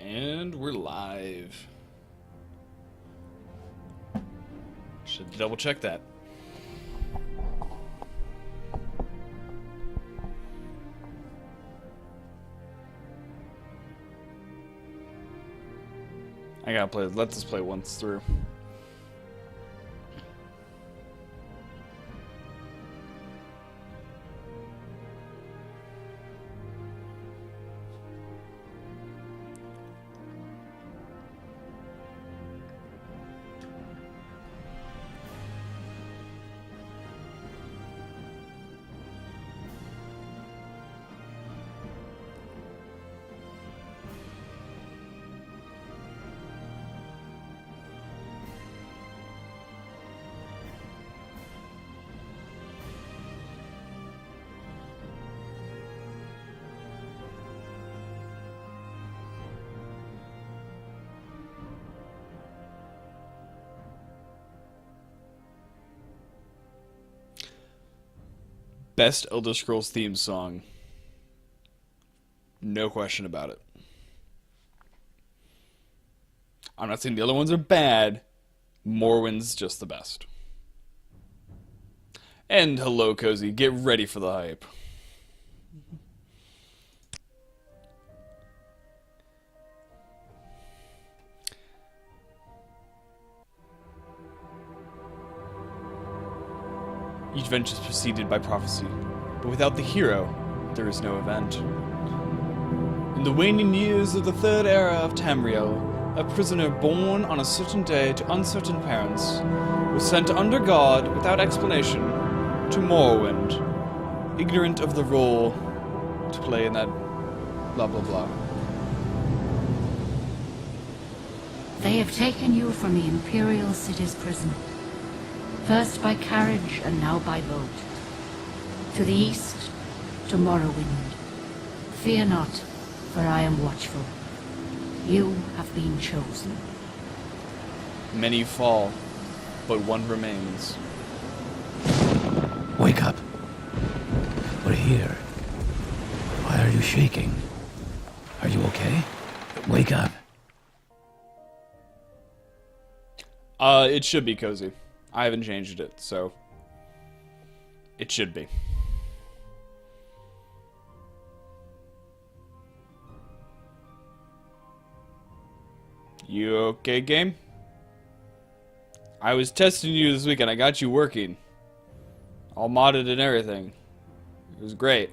And we're live. Should double check that. I gotta play. Let this play once through. Best Elder Scrolls theme song. No question about it. I'm not saying the other ones are bad. Morrowind's just the best. And hello, Cozy. Get ready for the hype. Each event is preceded by prophecy, but without the hero, there is no event. In the waning years of the third era of Tamriel, a prisoner born on a certain day to uncertain parents was sent under guard without explanation to Morrowind, ignorant of the role to play in that blah blah blah. They have taken you from the Imperial City's prison. First by carriage and now by boat. To the east, to Morrowind. Fear not, for I am watchful. You have been chosen. Many fall, but one remains. Wake up. We're here. Why are you shaking? Are you okay? Wake up. It should be Cozy. I haven't changed it, so it should be. You okay, game? I was testing you this weekend. I got you working. All modded and everything. It was great.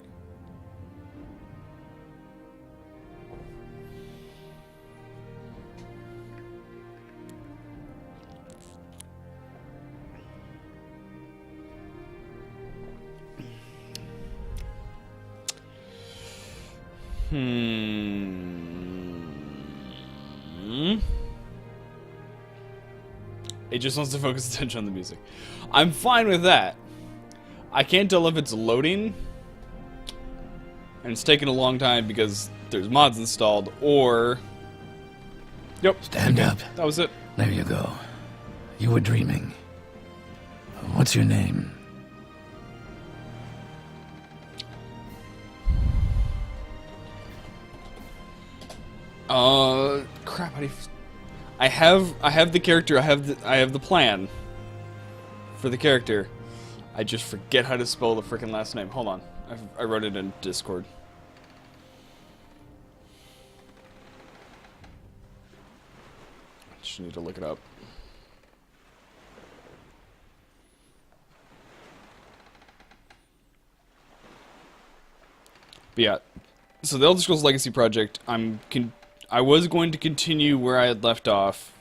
It just wants to focus attention on the music. I'm fine with that. I can't tell if it's loading and it's taking a long time because there's mods installed, or... Yep. Stand up. That was it. There you go. You were dreaming. What's your name? Crap, how do you... I have the character, I have the plan for the character. I just forget how to spell the freaking last name. Hold on. I wrote it in Discord. I just need to look it up. But yeah, so the Elder Scrolls Legacy Project, I was going to continue where I had left off.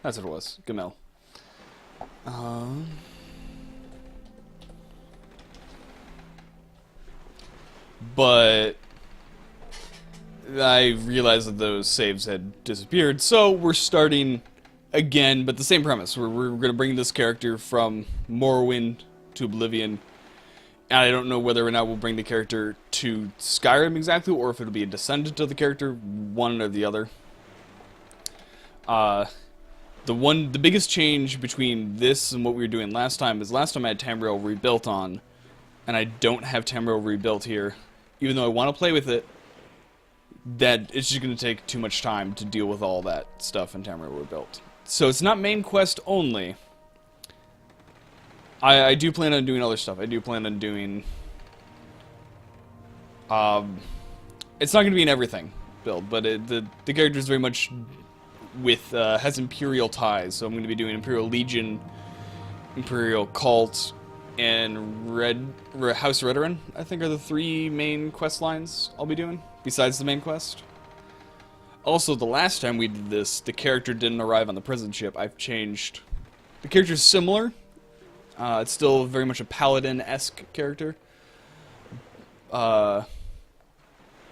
That's what it was. Gamel. But I realized that those saves had disappeared, so we're starting again, but the same premise. We're going to bring this character from Morrowind to Oblivion. And I don't know whether or not we'll bring the character to Skyrim exactly, or if it'll be a descendant of the character, one or the other. The biggest change between this and what we were doing last time is last time I had Tamriel rebuilt on, and I don't have Tamriel rebuilt here. even though I want to play with it, that it's just going to take too much time to deal with all that stuff in Tamriel Rebuilt. So it's not main quest only. I do plan on doing other stuff. I do plan on doing... it's not going to be an everything build, but the character is very much with... has Imperial ties, so I'm going to be doing Imperial Legion, Imperial Cult, and House Redoran, I think, are the 3 main quest lines I'll be doing, besides the main quest. Also, the last time we did this, the character didn't arrive on the prison ship. I've changed... The character's similar. It's still very much a paladin-esque character. But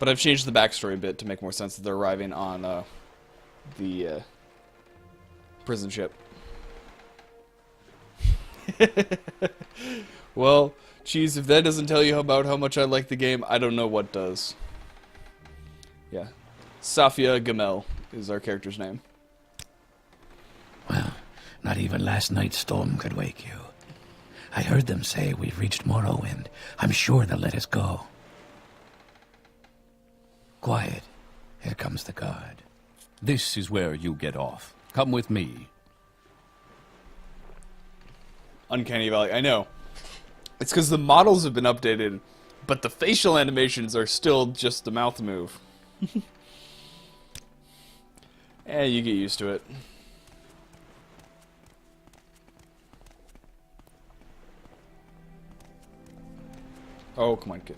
I've changed the backstory a bit to make more sense that they're arriving on the prison ship. Well, geez, if that doesn't tell you about how much I like the game, I don't know what does. Yeah. Safia Gamel is our character's name. Well, not even last night's storm could wake you. I heard them say we've reached Morrowind. I'm sure they'll let us go. Quiet. Here comes the guard. This is where you get off. Come with me. Uncanny Valley, I know. It's because the models have been updated, but the facial animations are still just the mouth move. You get used to it. Oh, come on, kid.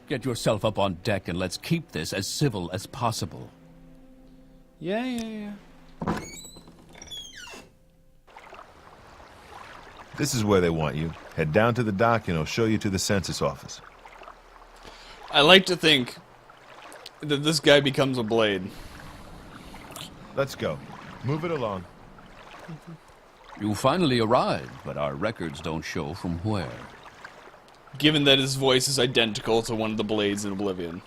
Get yourself up on deck and let's keep this as civil as possible. Yeah. This is where they want you. Head down to the dock and I'll show you to the census office. I like to think that this guy becomes a blade. Let's go. Move it along. You finally arrived, but our records don't show from where. Given that his voice is identical to one of the blades in Oblivion.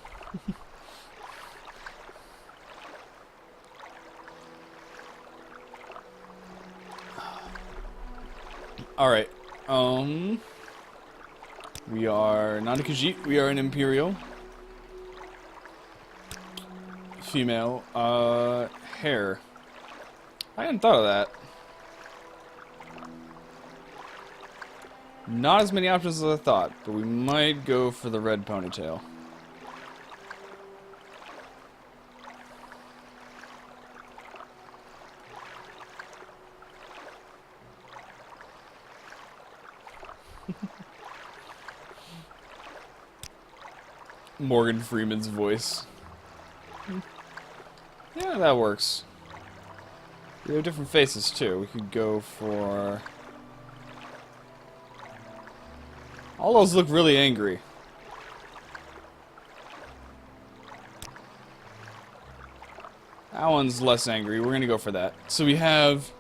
Alright, we are not a Khajiit, we are an Imperial. Female, hair. I hadn't thought of that. Not as many options as I thought, but we might go for the red ponytail. Morgan Freeman's voice. Yeah, that works. We have different faces too. We could go for... All those look really angry. That one's less angry. We're gonna go for that. So we have...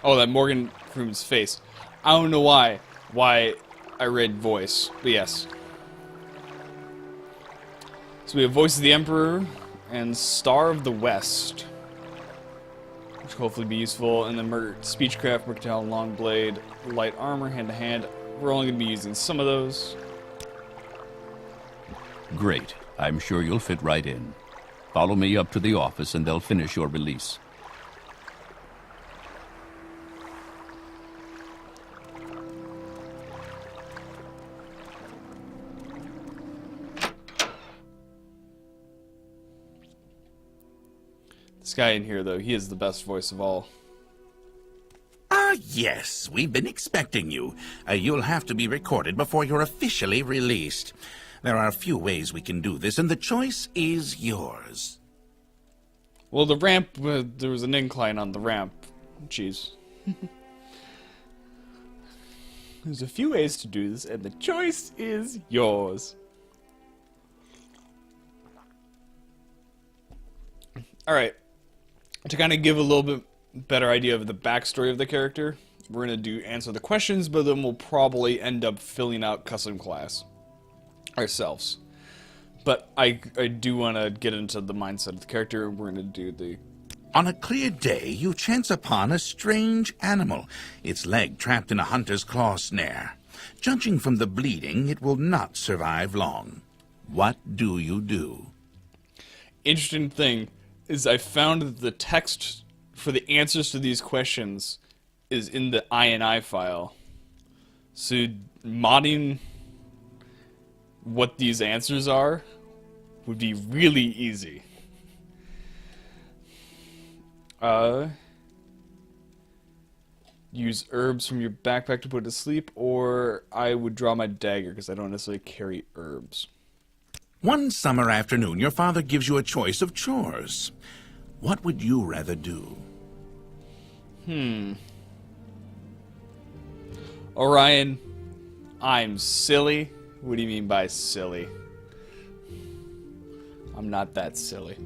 Oh, that Morgan Freeman's face. I don't know why I read voice, but yes. So we have Voice of the Emperor and Star of the West, which will hopefully be useful. And then Speechcraft, Mercantile, Long Blade, Light Armor, Hand to Hand. We're only going to be using some of those. Great. I'm sure you'll fit right in. Follow me up to the office and they'll finish your release. This guy in here, though, he is the best voice of all. Yes, we've been expecting you. You'll have to be recorded before you're officially released. There are a few ways we can do this, and the choice is yours. Well, the ramp, there was an incline on the ramp. Jeez. There's a few ways to do this, and the choice is yours. Alright. To kind of give a little bit better idea of the backstory of the character, we're going to answer the questions, but then we'll probably end up filling out custom class ourselves. But I do want to get into the mindset of the character. We're going to do the On a clear day, you chance upon a strange animal, its leg trapped in a hunter's claw snare. Judging from the bleeding, it will not survive long. What do you do? Interesting thing is I found that the text for the answers to these questions is in the INI file. So modding what these answers are would be really easy. Use herbs from your backpack to put to sleep, or I would draw my dagger because I don't necessarily carry herbs. One summer afternoon, your father gives you a choice of chores. What would you rather do? Orion, I'm silly. What do you mean by silly? I'm not that silly.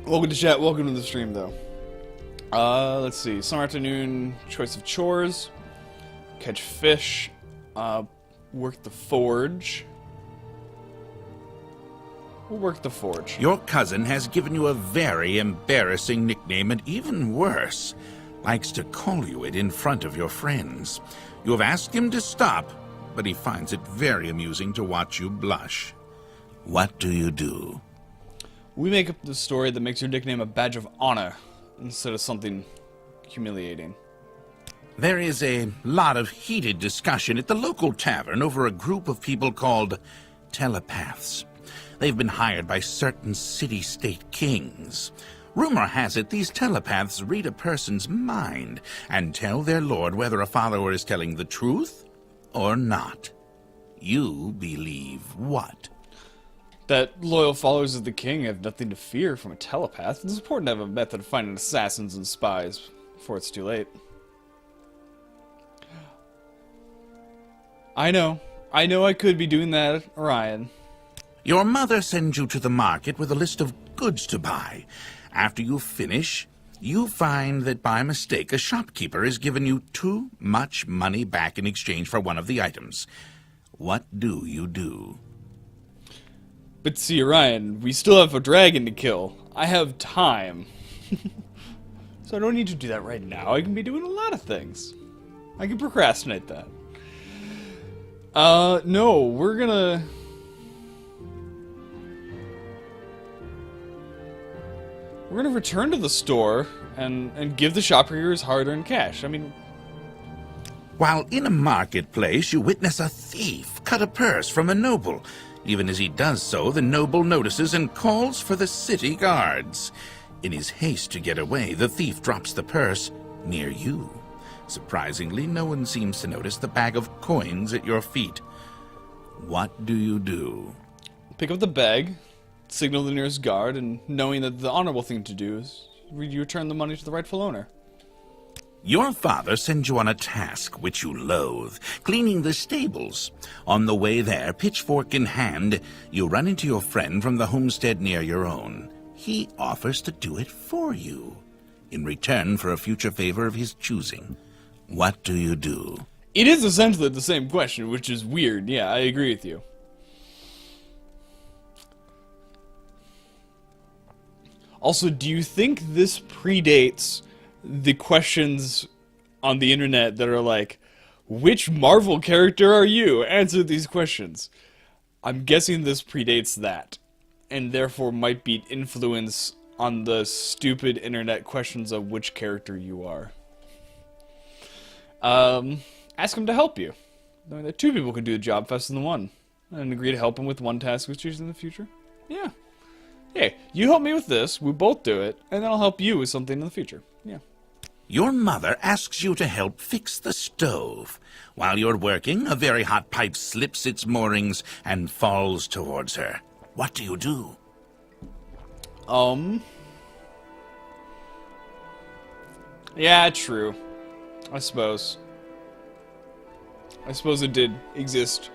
Welcome to chat, welcome to the stream though. Let's see. Summer afternoon, choice of chores. Catch fish. Work the forge. We'll work the forge. Your cousin has given you a very embarrassing nickname, and even worse, likes to call you it in front of your friends. You have asked him to stop, but he finds it very amusing to watch you blush. What do you do? We make up the story that makes your nickname a badge of honor instead of something humiliating. There is a lot of heated discussion at the local tavern over a group of people called telepaths. They've been hired by certain city-state kings. Rumor has it these telepaths read a person's mind and tell their lord whether a follower is telling the truth or not. You believe what? That loyal followers of the king have nothing to fear from a telepath. It's important to have a method of finding assassins and spies before it's too late. I know I could be doing that, Orion. Your mother sends you to the market with a list of goods to buy. After you finish, you find that by mistake a shopkeeper has given you too much money back in exchange for one of the items. What do you do? But see, Orion, we still have a dragon to kill. I have time. So I don't need to do that right now. I can be doing a lot of things. I can procrastinate that. No, we're gonna return to the store and give the shopkeeper his hard-earned cash. I mean, While in a marketplace, you witness a thief cut a purse from a noble. Even as he does so, the noble notices and calls for the city guards. In his haste to get away, the thief drops the purse near you. Surprisingly, no one seems to notice the bag of coins at your feet. What do you do? pick up the bag, signal the nearest guard, and knowing that the honorable thing to do is you return the money to the rightful owner. Your father sends you on a task which you loathe, cleaning the stables. On the way there, pitchfork in hand, you run into your friend from the homestead near your own. He offers to do it for you, in return for a future favor of his choosing. What do you do? It is essentially the same question, which is weird. Yeah, I agree with you. Also, do you think this predates the questions on the internet that are like, which Marvel character are you? Answer these questions. I'm guessing this predates that, and therefore might be an influence on the stupid internet questions of which character you are. Ask him to help you. Knowing that two people can do the job faster than one, and agree to help him with one task which is in the future. Yeah. Hey, you help me with this, we both do it, and then I'll help you with something in the future. Yeah. Your mother asks you to help fix the stove. While you're working, a very hot pipe slips its moorings and falls towards her. What do you do? Yeah, true. I suppose it did exist.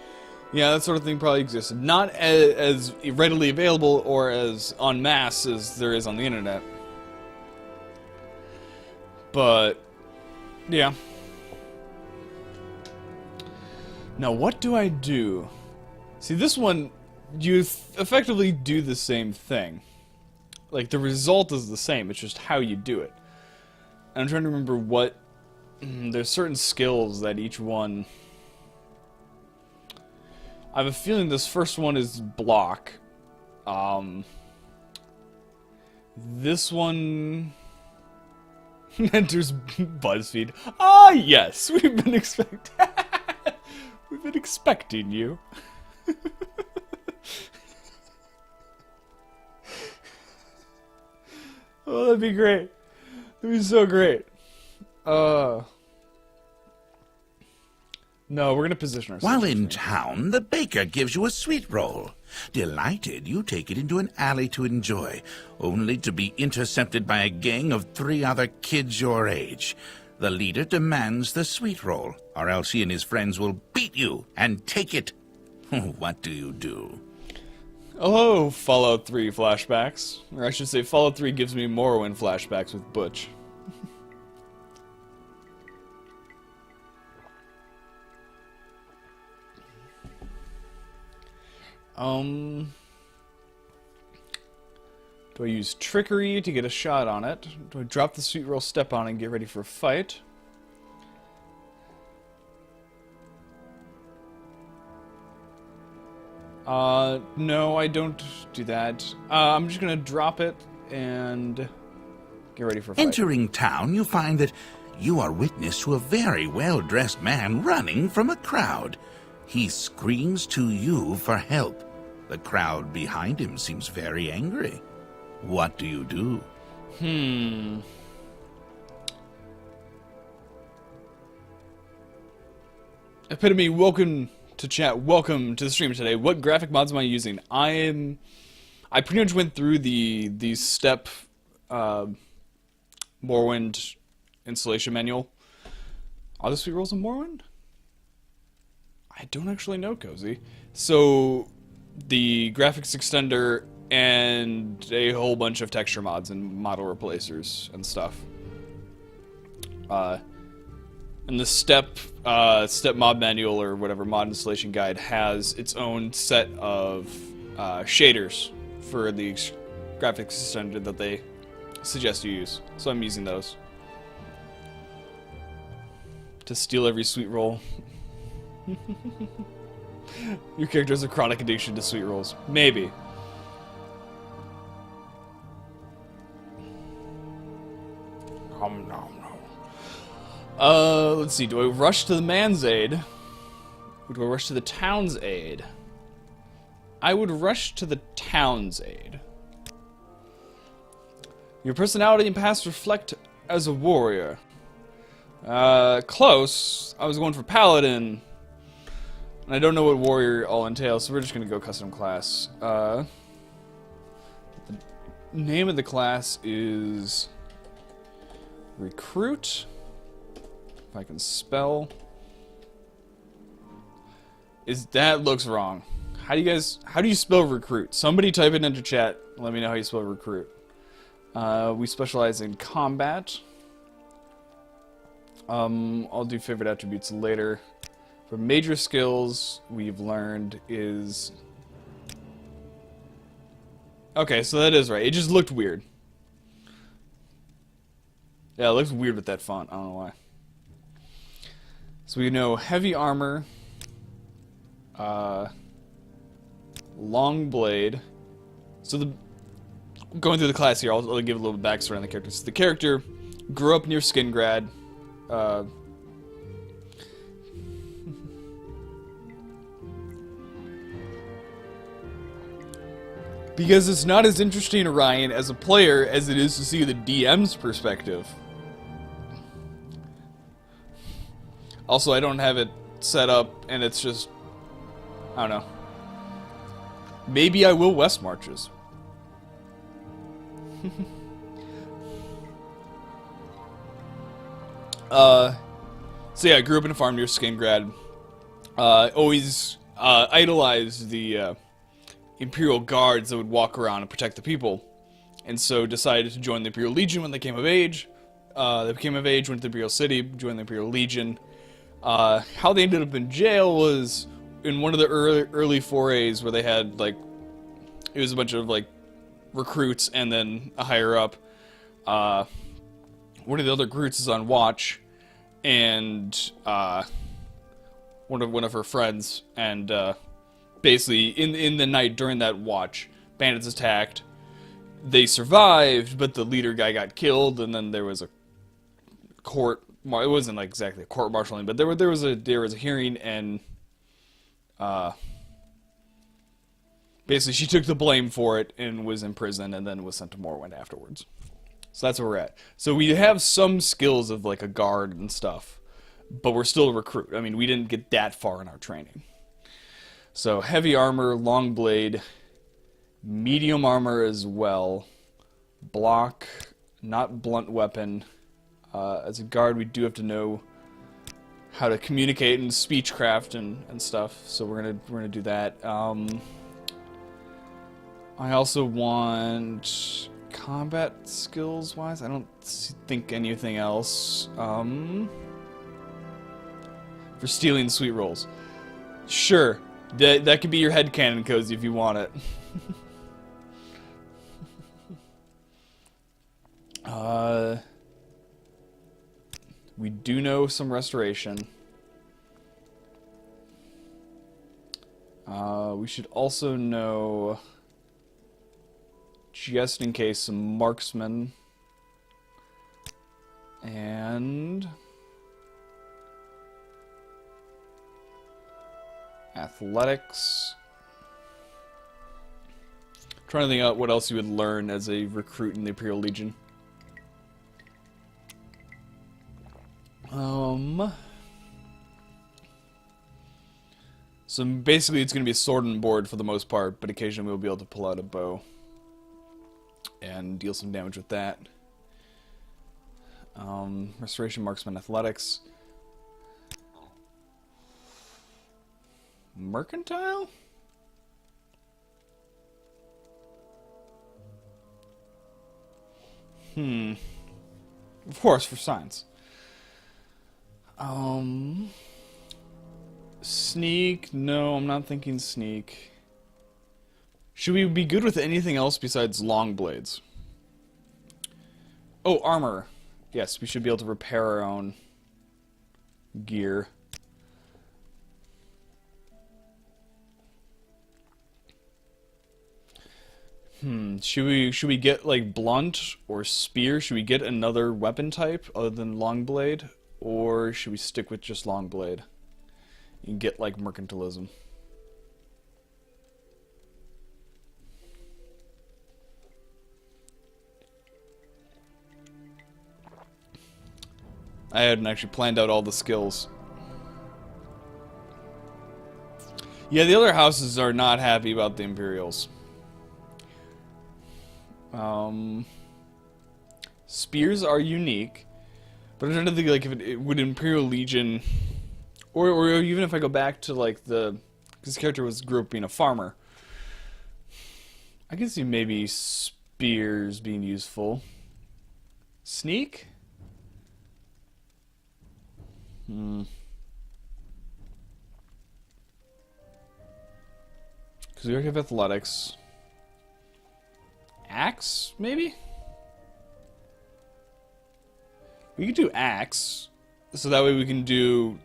Yeah, that sort of thing probably existed. Not as readily available or as en masse as there is on the internet. But, yeah. Now, what do I do? See, this one, you effectively do the same thing. Like, the result is the same, it's just how you do it. And I'm trying to remember what... there's certain skills that each one... I have a feeling this first one is block. This one... enters BuzzFeed. Ah, yes! We've been we've been expecting you. Oh, that'd be great. That'd be so great. No, we're gonna position ourselves. While in town, the baker gives you a sweet roll. Delighted, you take it into an alley to enjoy, only to be intercepted by a gang of 3 other kids your age. The leader demands the sweet roll, or else he and his friends will beat you and take it. What do you do? Hello, Fallout 3 flashbacks. Or I should say, Fallout 3 gives me Morrowind flashbacks with Butch. Do I use trickery to get a shot on it? Do I drop the sweet roll, step on it, and get ready for a fight? No, I don't do that. I'm just gonna drop it and get ready for a fight. Entering town, you find that you are witness to a very well-dressed man running from a crowd. He screams to you for help. The crowd behind him seems very angry. What do you do? Epitome, welcome to chat. Welcome to the stream today. What graphic mods am I using? I pretty much went through the step Morrowind installation manual. Are the sweet rolls in Morrowind? I don't actually know, Cozy. So, the graphics extender and a whole bunch of texture mods and model replacers and stuff. And the step mod manual or whatever mod installation guide has its own set of shaders for the graphics extender that they suggest you use. So I'm using those to steal every sweet roll. Your character has a chronic addiction to sweet rolls. Maybe. Let's see. Do I rush to the man's aid? Or do I rush to the town's aid? I would rush to the town's aid. Your personality and past reflect as a warrior. Close. I was going for paladin. And I don't know what warrior all entails, so we're just gonna go custom class. The name of the class is Recruit. If I can spell. That looks wrong. How do you spell recruit? Somebody type it into chat. Let me know how you spell recruit. We specialize in combat. I'll do favorite attributes later. For major skills, we've learned is... Okay, so that is right. It just looked weird. Yeah, it looks weird with that font. I don't know why. So we know heavy armor, long blade. So going through the class here, I'll give a little backstory on the character. So the character grew up near Skingrad. Because it's not as interesting to Ryan as a player as it is to see the DM's perspective. Also, I don't have it set up, and it's just... I don't know. Maybe I will West Marches. So yeah, I grew up in a farm near Skingrad. Always idolized the Imperial Guards that would walk around and protect the people. And so decided to join the Imperial Legion when they came of age. They became of age, went to the Imperial City, joined the Imperial Legion. How they ended up in jail was in one of the early forays where they had, like, it was a bunch of, like, recruits and then a higher up. One of the other recruits is on watch, and one of her friends, and basically in the night during that watch, bandits attacked. They survived, but the leader guy got killed, and then there was a court. Well, it wasn't like exactly a court martialing, but there was a hearing, and basically she took the blame for it and was in prison, and then was sent to Morrowind afterwards. So that's where we're at. So we have some skills of like a guard and stuff, but we're still a recruit. I mean, we didn't get that far in our training. So heavy armor, long blade, medium armor as well, block, not blunt weapon. As a guard, we do have to know how to communicate and speechcraft and stuff. So we're gonna do that. I also want combat skills wise. I don't think anything else. For stealing sweet rolls, sure. That could be your headcanon, Cozy, if you want it. We do know some restoration. We should also know, just in case, some marksmen. And athletics. Trying to think out what else you would learn as a recruit in the Imperial Legion. So basically it's going to be a sword and board for the most part, but occasionally we'll be able to pull out a bow and deal some damage with that. Restoration, marksman, athletics. Mercantile? Of course, for science. Sneak? No, I'm not thinking sneak. Should we be good with anything else besides long blades? Oh, armor. Yes, we should be able to repair our own gear. Should we get like blunt or spear? Should we get another weapon type other than long blade? Or should we stick with just long blade? You can get like mercantilism. I hadn't actually planned out all the skills. Yeah, the other houses are not happy about the Imperials. Spears are unique, but I'm trying to think like if it would Imperial Legion, or even if I go back to like this character grew up being a farmer. I can see maybe spears being useful. Sneak? Because we already have athletics. Axe, maybe? We could do axe, so that way we can do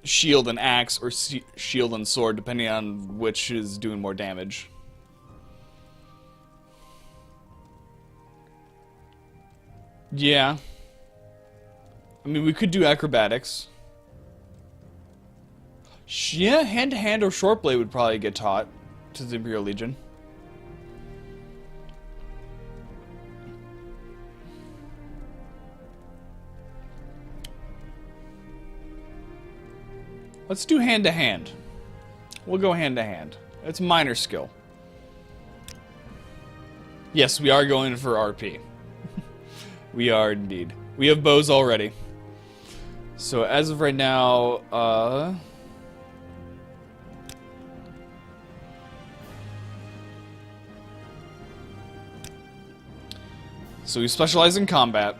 shield and axe, or shield and sword, depending on which is doing more damage. Yeah. I mean, we could do acrobatics. Yeah, hand-to-hand or short blade would probably get taught to the Imperial Legion. Let's do hand-to-hand. We'll go hand-to-hand. It's a minor skill. Yes, we are going for RP. We are indeed. We have bows already. So as of right now, so we specialize in combat.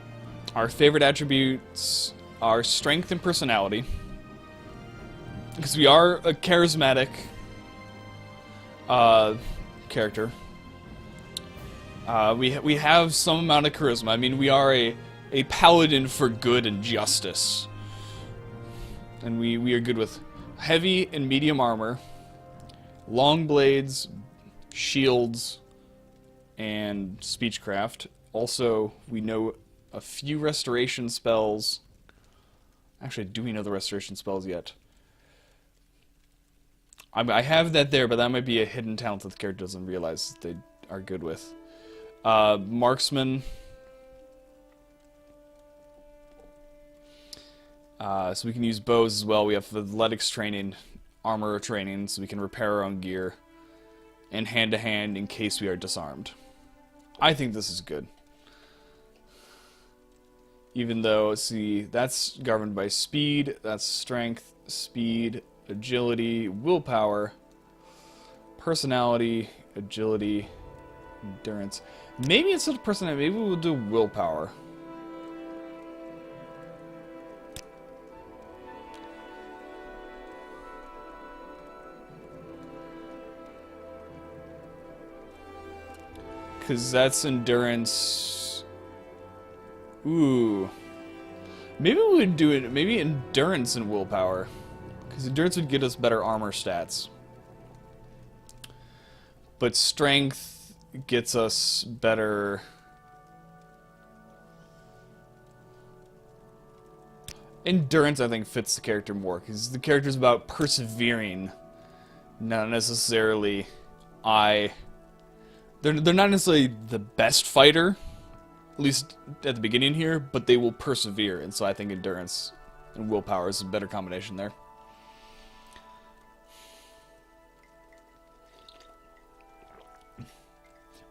Our favorite attributes are strength and personality. Because we are a charismatic character. We have some amount of charisma. I mean, we are a paladin for good and justice. And we are good with heavy and medium armor, long blades, shields, and speechcraft. Also, we know a few restoration spells. Actually, do we know the restoration spells yet? I have that there, but that might be a hidden talent that the character doesn't realize that they are good with. Marksman. So we can use bows as well. We have athletics training, armor training, so we can repair our own gear. And hand-to-hand in case we are disarmed. I think this is good. Even though, see, that's governed by speed, that's strength, speed, agility, willpower, personality, agility, endurance. Maybe instead of personality, maybe we'll do willpower. Because that's endurance. Ooh. Maybe we would do it, maybe endurance and willpower. Because endurance would get us better armor stats. But strength gets us better... Endurance, I think, fits the character more. Because the character's about persevering. Not necessarily... They're not necessarily the best fighter, at least at the beginning here, but they will persevere, and so I think endurance and willpower is a better combination there.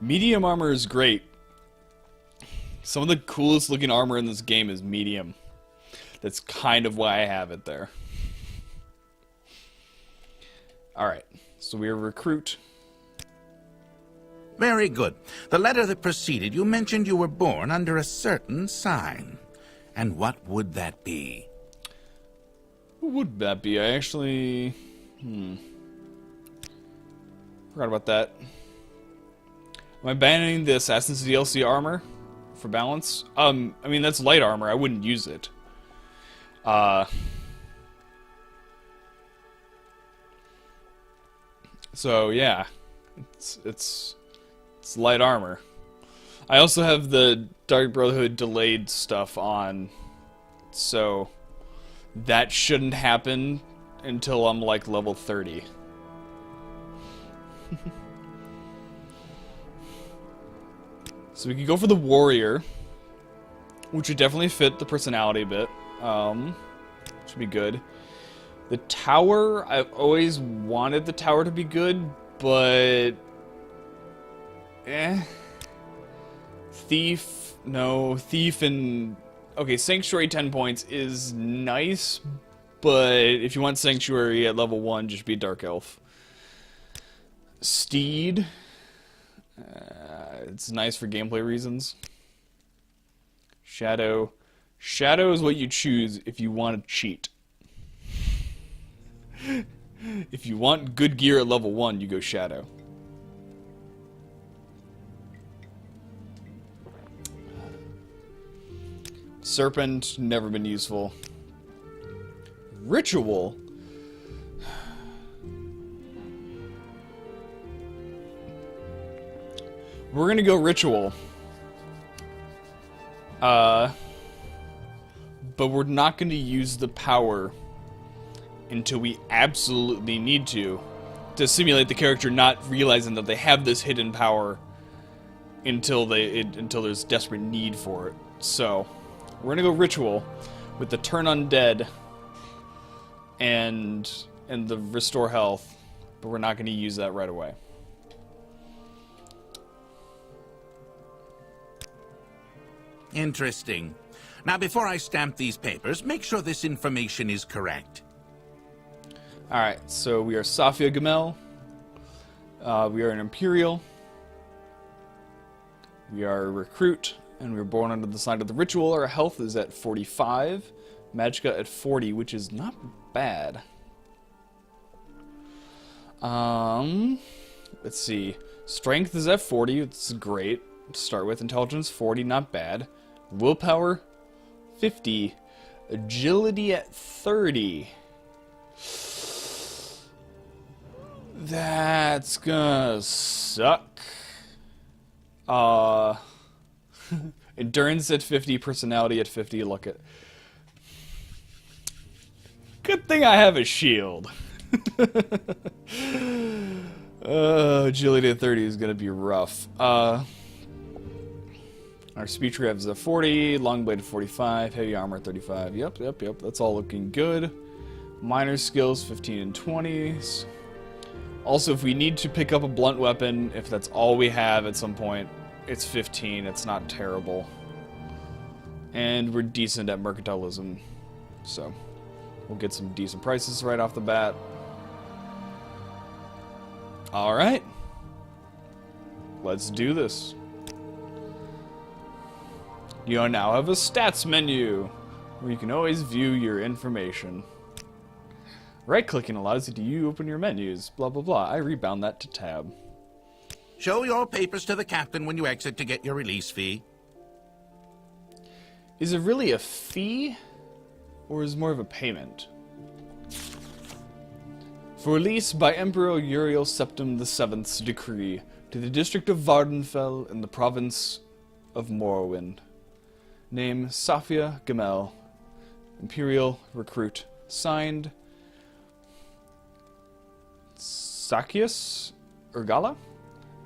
Medium armor is great. Some of the coolest looking armor in this game is medium. That's kind of why I have it there. Alright, so we are recruit. Very good. The letter that preceded, you mentioned you were born under a certain sign. And what would that be? What would that be? I actually... Forgot about that. Am I abandoning the Assassin's DLC armor for balance? I mean, that's light armor. I wouldn't use it. So, yeah. It's light armor. I also have the Dark Brotherhood delayed stuff on, so that shouldn't happen until I'm like level 30. So we can go for the warrior, which would definitely fit the personality a bit. Should be good. The tower, I've always wanted the tower to be good, but Thief, no. Thief and... Okay, Sanctuary 10 points is nice, but if you want Sanctuary at level 1, just be Dark Elf. Steed, it's nice for gameplay reasons. Shadow. Shadow is what you choose if you want to cheat. If you want good gear at level 1, you go Shadow. Serpent, never been useful. Ritual. We're gonna go Ritual. But we're not gonna use the power until we absolutely need to simulate the character not realizing that they have this hidden power until there's desperate need for it. So we're gonna go Ritual with the Turn Undead and the Restore Health, but we're not gonna use that right away. Interesting. Now, before I stamp these papers, make sure this information is correct. Alright, so we are Safia Gamel. We are an Imperial. We are a recruit, and we were born under the sign of the Ritual. Our health is at 45, Magicka at 40, which is not bad. Let's see. Strength is at 40, it's great. to start with. Intelligence 40, not bad. Willpower 50. Agility at 30. That's gonna suck. Endurance at 50, personality at 50. Look at. Good thing I have a shield. Agility at 30 is gonna be rough. Our speech revs at 40, long blade at 45, heavy armor at 35. Yep. That's all looking good. Minor skills 15 and 20s. Also, if we need to pick up a blunt weapon, if that's all we have at some point, it's 15. It's not terrible. And we're decent at mercantilism, so we'll get some decent prices right off the bat. Alright. Let's do this. You now have a stats menu, where you can always view your information. Right-clicking allows you to open your menus, blah blah blah. I rebound that to tab. Show your papers to the captain when you exit to get your release fee. Is it really a fee, or is it more of a payment? For release by Emperor Uriel Septim VII's decree to the district of Vvardenfell in the province of Morrowind. Name Safia Gamel, Imperial Recruit. Signed Sakius Urgala,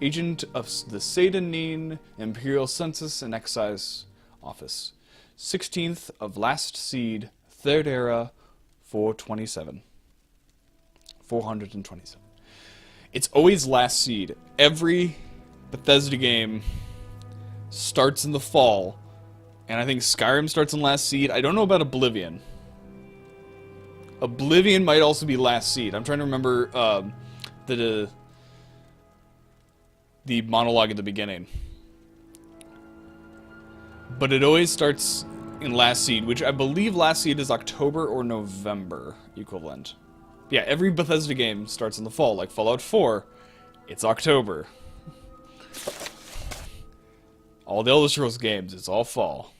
Agent of the Seda Neen Imperial Census and Excise Office. 16th of Last Seed, 3rd Era, 427. 427. It's always Last Seed. Every Bethesda game starts in the fall, and I think Skyrim starts in Last Seed. I don't know about Oblivion. Oblivion might also be Last Seed. I'm trying to remember the monologue at the beginning. But it always starts in Last Seed, which I believe Last Seed is October or November equivalent. Yeah, every Bethesda game starts in the fall, like Fallout 4. It's October. All the Elder Scrolls games, it's all fall.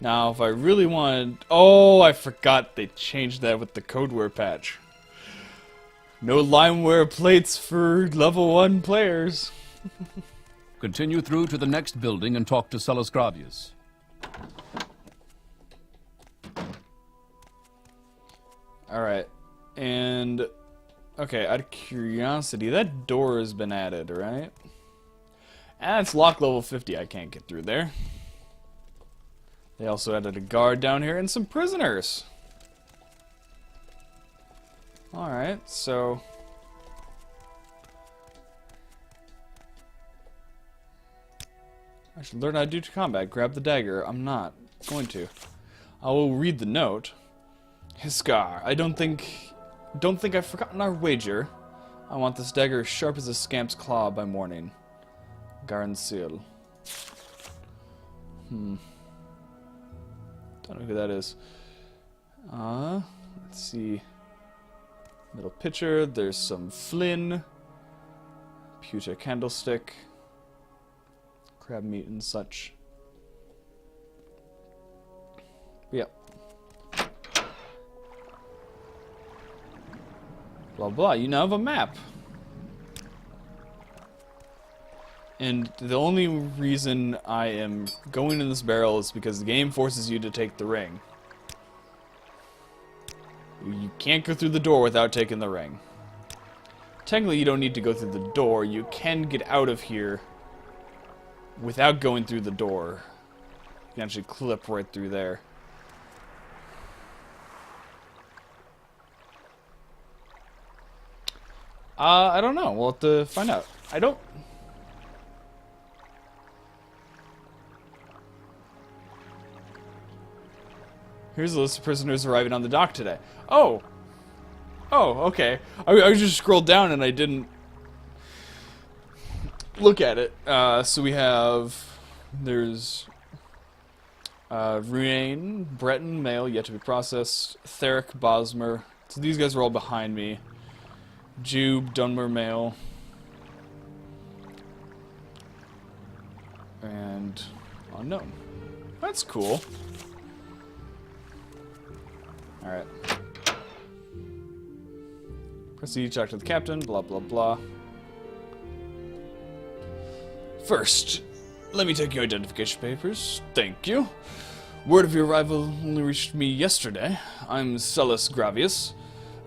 Now, if I really wanted... Oh, I forgot they changed that with the Codeware patch. No limeware plates for level 1 players. Continue through to the next building and talk to Celes Gravius. Alright, and... Okay, out of curiosity, that door has been added, right? And it's lock level 50, I can't get through there. They also added a guard down here and some prisoners. Alright, so... I should learn how to do to combat. Grab the dagger. I'm not going to. I will read the note. Hiskar, I don't think I've forgotten our wager. I want this dagger as sharp as a scamp's claw by morning. Garin Seal. Don't know who that is. Let's see. Middle pitcher. There's some Flynn. Pewter candlestick. Crab meat and such. Yep. Blah blah. You now have a map. And the only reason I am going in this barrel is because the game forces you to take the ring. You can't go through the door without taking the ring. Technically, you don't need to go through the door. You can get out of here without going through the door. You can actually clip right through there. I don't know. We'll have to find out. I don't... Here's a list of prisoners arriving on the dock today. Oh! Oh, okay. I just scrolled down and I didn't look at it. So we have... There's... Ruane, Breton, male, yet to be processed. Theric, Bosmer. So these guys are all behind me. Jube, Dunmer Mail. And unknown. That's cool. Alright. Proceed to talk to the captain, blah blah blah. First, let me take your identification papers. Thank you. Word of your arrival only reached me yesterday. I'm Celis Gravius,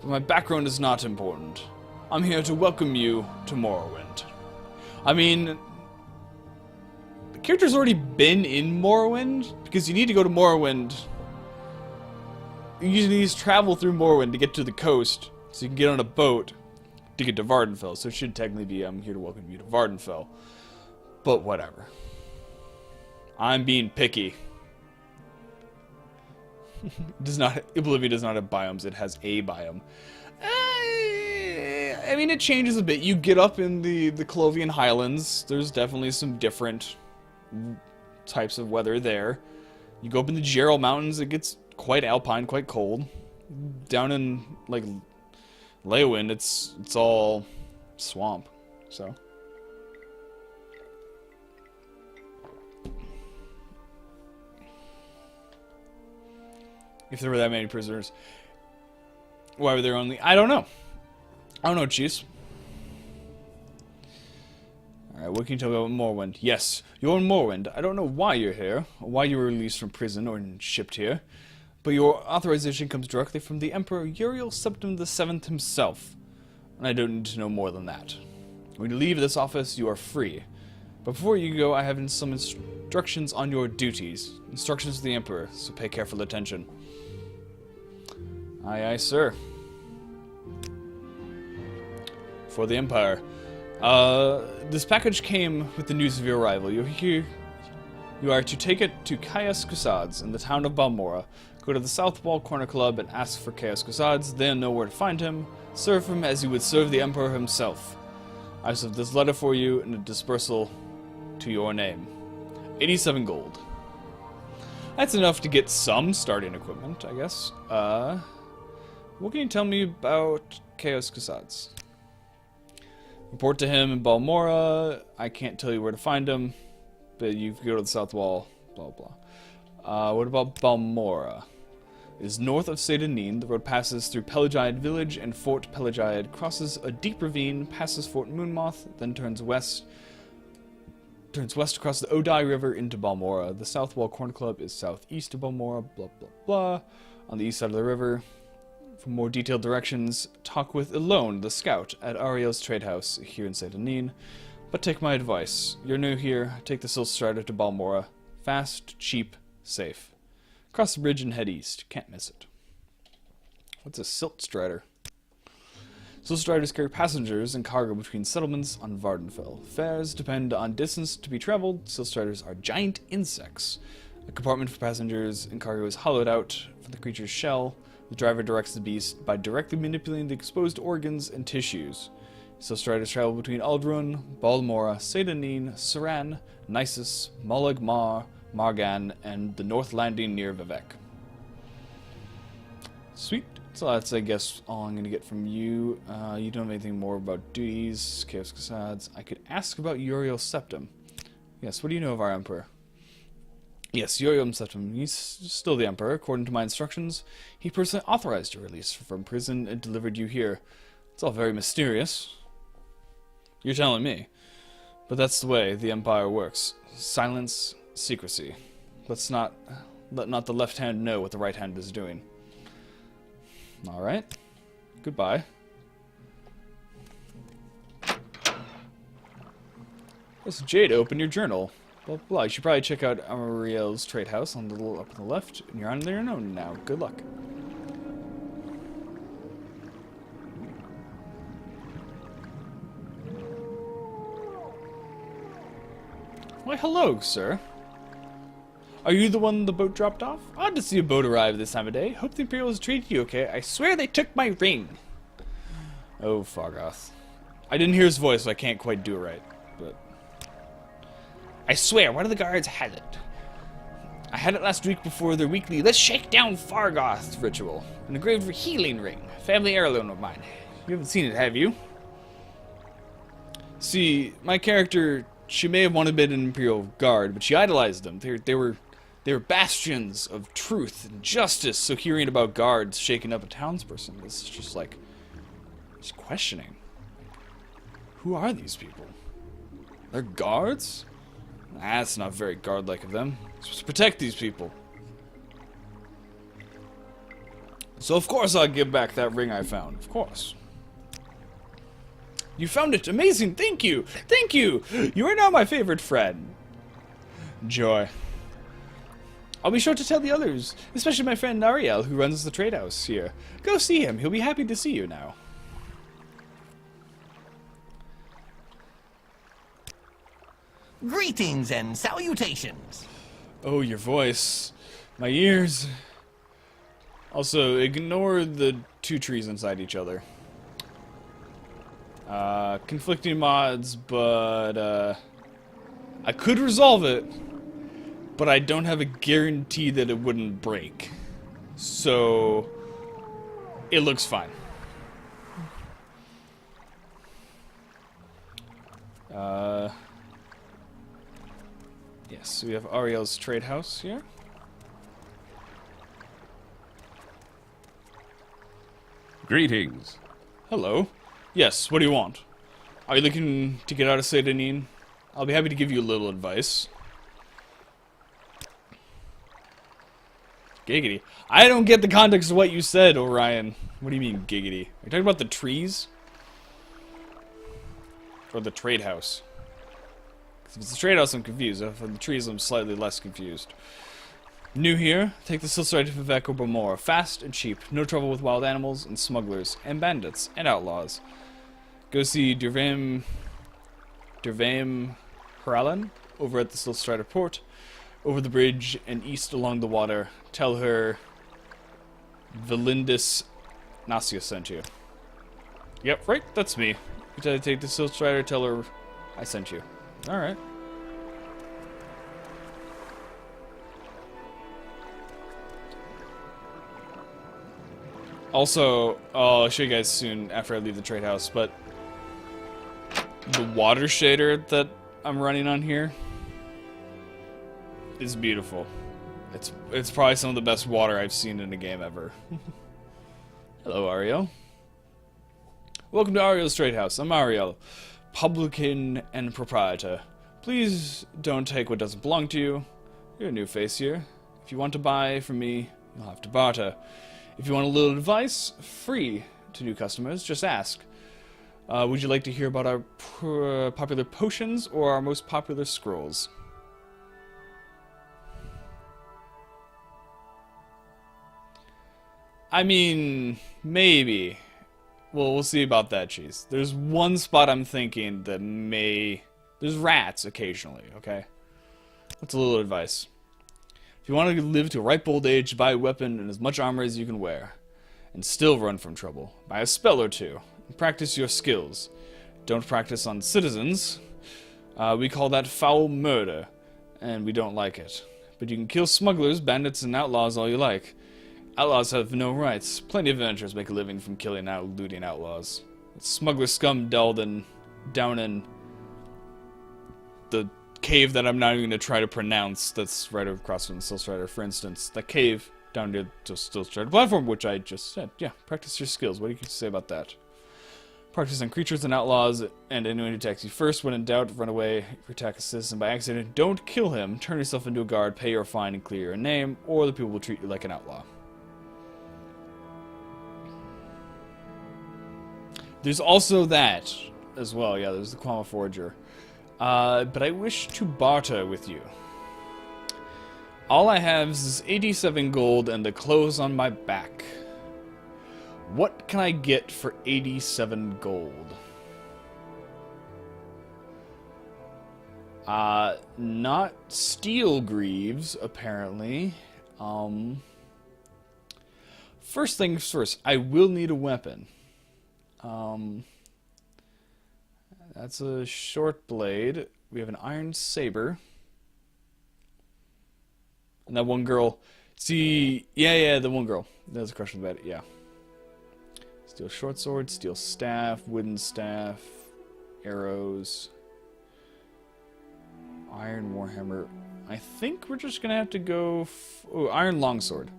but my background is not important. I'm here to welcome you to Morrowind. I mean, the character's already been in Morrowind, because you need to go to Morrowind. You usually need to travel through Morrowind to get to the coast, so you can get on a boat to get to Vvardenfell. So it should technically be, I'm here to welcome you to Vvardenfell. But whatever. I'm being picky. Oblivion does not have biomes, it has a biome. I mean, it changes a bit. You get up in the Clovian Highlands, there's definitely some different types of weather there. You go up in the Gerald Mountains, it gets quite alpine, quite cold. Down in, like, Leyawind, it's all swamp, so... If there were that many prisoners. Why were there only... I don't know. I don't know, Chiefs. Alright, what can you tell me about Morrowind? Yes, you're in Morrowind. I don't know why you're here, or why you were released from prison or shipped here, but your authorization comes directly from the Emperor Uriel Septim VII himself, and I don't need to know more than that. When you leave this office, you are free. But before you go, I have some instructions on your duties. Instructions to the Emperor, so pay careful attention. Aye, aye, sir. For the Empire. This package came with the news of your arrival. You are to take it to Caius Cusad's in the town of Balmora. Go to the South Wall Corner Club and ask for Caius Cusad's. They'll know where to find him. Serve him as you would serve the Emperor himself. I have this letter for you and a dispersal to your name. 87 gold. That's enough to get some starting equipment, I guess. What can you tell me about Caius Cusad's? Report to him in Balmora. I can't tell you where to find him, but you go to the South Wall, blah blah. What about Balmora? It is north of Seda Neen. The road passes through Pelagiad village and Fort Pelagiad, crosses a deep ravine, passes Fort Moonmoth, then turns west across the Odai River into Balmora. The South Wall Corner Club is southeast of Balmora, blah blah blah, on the east side of the river. For more detailed directions, talk with Elone, the scout, at Ariel's trade house here in Seda Neen. But take my advice. You're new here. Take the Silt Strider to Balmora. Fast, cheap, safe. Cross the bridge and head east. Can't miss it. What's a Silt Strider? Silt Striders carry passengers and cargo between settlements on Vvardenfell. Fares depend on distance to be traveled. Silt Striders are giant insects. A compartment for passengers and cargo is hollowed out from the creature's shell. The driver directs the beast by directly manipulating the exposed organs and tissues. Silt Striders travel between Aldrun, Balmora, Seda Neen, Saran, Nisus, Molag Mar, Margan, and the North Landing near Vivek. Sweet. So that's, I guess, all I'm going to get from you. You don't have anything more about duties, Caius Cusad's. I could ask about Uriel Septim. Yes, what do you know of our Emperor? Yes, Uriel Septim. He's still the Emperor. According to my instructions, he personally authorized your release from prison and delivered you here. It's all very mysterious. You're telling me. But that's the way the Empire works. Silence, secrecy. Let not the left hand know what the right hand is doing. Alright. Goodbye. This Jade, open your journal. Blah, blah. You should probably check out Amariel's trade house on the little up on the left. And you're on your own now. Good luck. Why, hello, sir. Are you the one the boat dropped off? Odd to see a boat arrive this time of day. Hope the Imperials treated you okay. I swear they took my ring. Oh, Fargoth. I didn't hear his voice, so I can't quite do it right. But I swear, one of the guards had it. I had it last week before their weekly "Let's Shake Down Fargoth" ritual. An engraved healing ring. Family heirloom of mine. You haven't seen it, have you? See, my character, she may have wanted to be an Imperial Guard, but she idolized them. They were bastions of truth and justice, so hearing about guards shaking up a townsperson is just like, just questioning. Who are these people? They're guards? That's not very guard-like of them. You're supposed to protect these people. So of course I'll give back that ring I found. Of course. You found it! Amazing! Thank you! Thank you! You are now my favorite friend. Joy. I'll be sure to tell the others, especially my friend Ariel, who runs the trade house here. Go see him. He'll be happy to see you now. Greetings and salutations. Oh, your voice. My ears. Also, ignore the two trees inside each other. Conflicting mods, but, I could resolve it, but I don't have a guarantee that it wouldn't break. So, it looks fine. Yes, so we have Ariel's trade house here. Greetings. Hello. Yes, what do you want? Are you looking to get out of Seda Neen? I'll be happy to give you a little advice. Giggity. I don't get the context of what you said, Orion. What do you mean, giggity? Are you talking about the trees? Or the trade house? If it's the trade house, I'm confused. For the trees, I'm slightly less confused. New here, take the Silstride to Vivek or Bamor. Fast and cheap. No trouble with wild animals and smugglers and bandits and outlaws. Go see Durvaim Haralan over at the Silstrider port. Over the bridge and east along the water. Tell her Valindis Nasia sent you. Yep, right, that's me. You gotta take the Silstrider, tell her I sent you. Alright. Also, I'll show you guys soon after I leave the trade house, but the water shader that I'm running on here is beautiful. It's probably some of the best water I've seen in a game ever. Hello, Ariel. Welcome to Ariel's Trade House. I'm Ariel, publican and proprietor. Please don't take what doesn't belong to you. You're a new face here. If you want to buy from me, you'll have to barter. If you want a little advice, free to new customers, just ask. Would you like to hear about our popular potions or our most popular scrolls? I mean, maybe. Well, we'll see about that, cheese. There's one spot I'm thinking that may... There's rats occasionally, okay? That's a little advice. If you want to live to a ripe old age, buy a weapon and as much armor as you can wear. And still run from trouble. Buy a spell or two. And practice your skills. Don't practice on citizens. We call that foul murder. And we don't like it. But you can kill smugglers, bandits, and outlaws all you like. Outlaws have no rights. Plenty of adventurers make a living from killing out looting outlaws. Smuggler scum down in the cave that I'm not even going to try to pronounce, that's right across from the Silstrider, for instance. That cave down near the Silstrider platform, which I just said. Yeah, practice your skills. What do you say about that? Practice on creatures and outlaws and anyone who attacks you first. When in doubt, run away. If you attack a citizen by accident, don't kill him. Turn yourself into a guard, pay your fine, and clear your name, or the people will treat you like an outlaw. There's also that as well. Yeah, there's the Quama Forger. But I wish to barter with you. All I have is 87 gold and the clothes on my back. What can I get for 87 gold? Not steel greaves, apparently. First things first, I will need a weapon. That's a short blade. We have an iron saber. And that one girl. See, yeah, the one girl. That's a crush on the bed, yeah. Steel short sword, steel staff, wooden staff, arrows, iron warhammer. I think we're just gonna have to go iron longsword,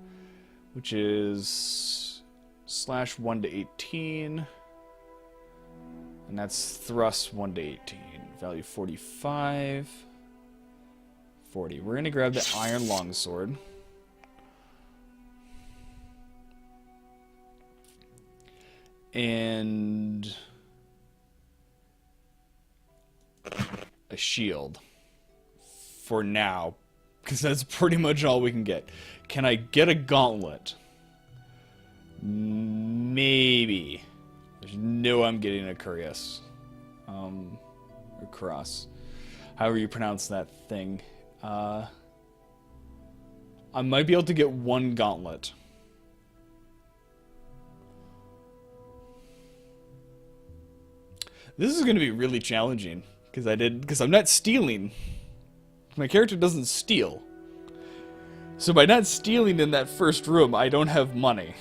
which is /1 to 18, and that's thrust 1 to 18. Value 45, 40. We're gonna grab the iron longsword. And a shield for now, because that's pretty much all we can get. Can I get a gauntlet? Maybe. There's no I'm getting a cuirass. Or cross. However you pronounce that thing. I might be able to get one gauntlet. This is going to be really challenging, because I'm not stealing. My character doesn't steal. So by not stealing in that first room, I don't have money.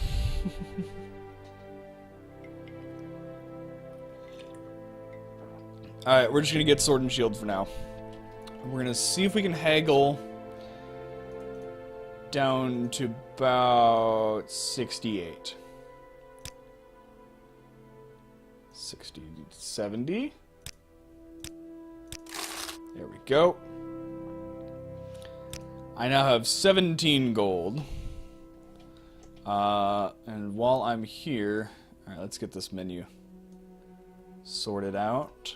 Alright, we're just going to get sword and shield for now. We're going to see if we can haggle down to about 68. 60, 70. There we go. I now have 17 gold. And while I'm here, alright, let's get this menu sorted out.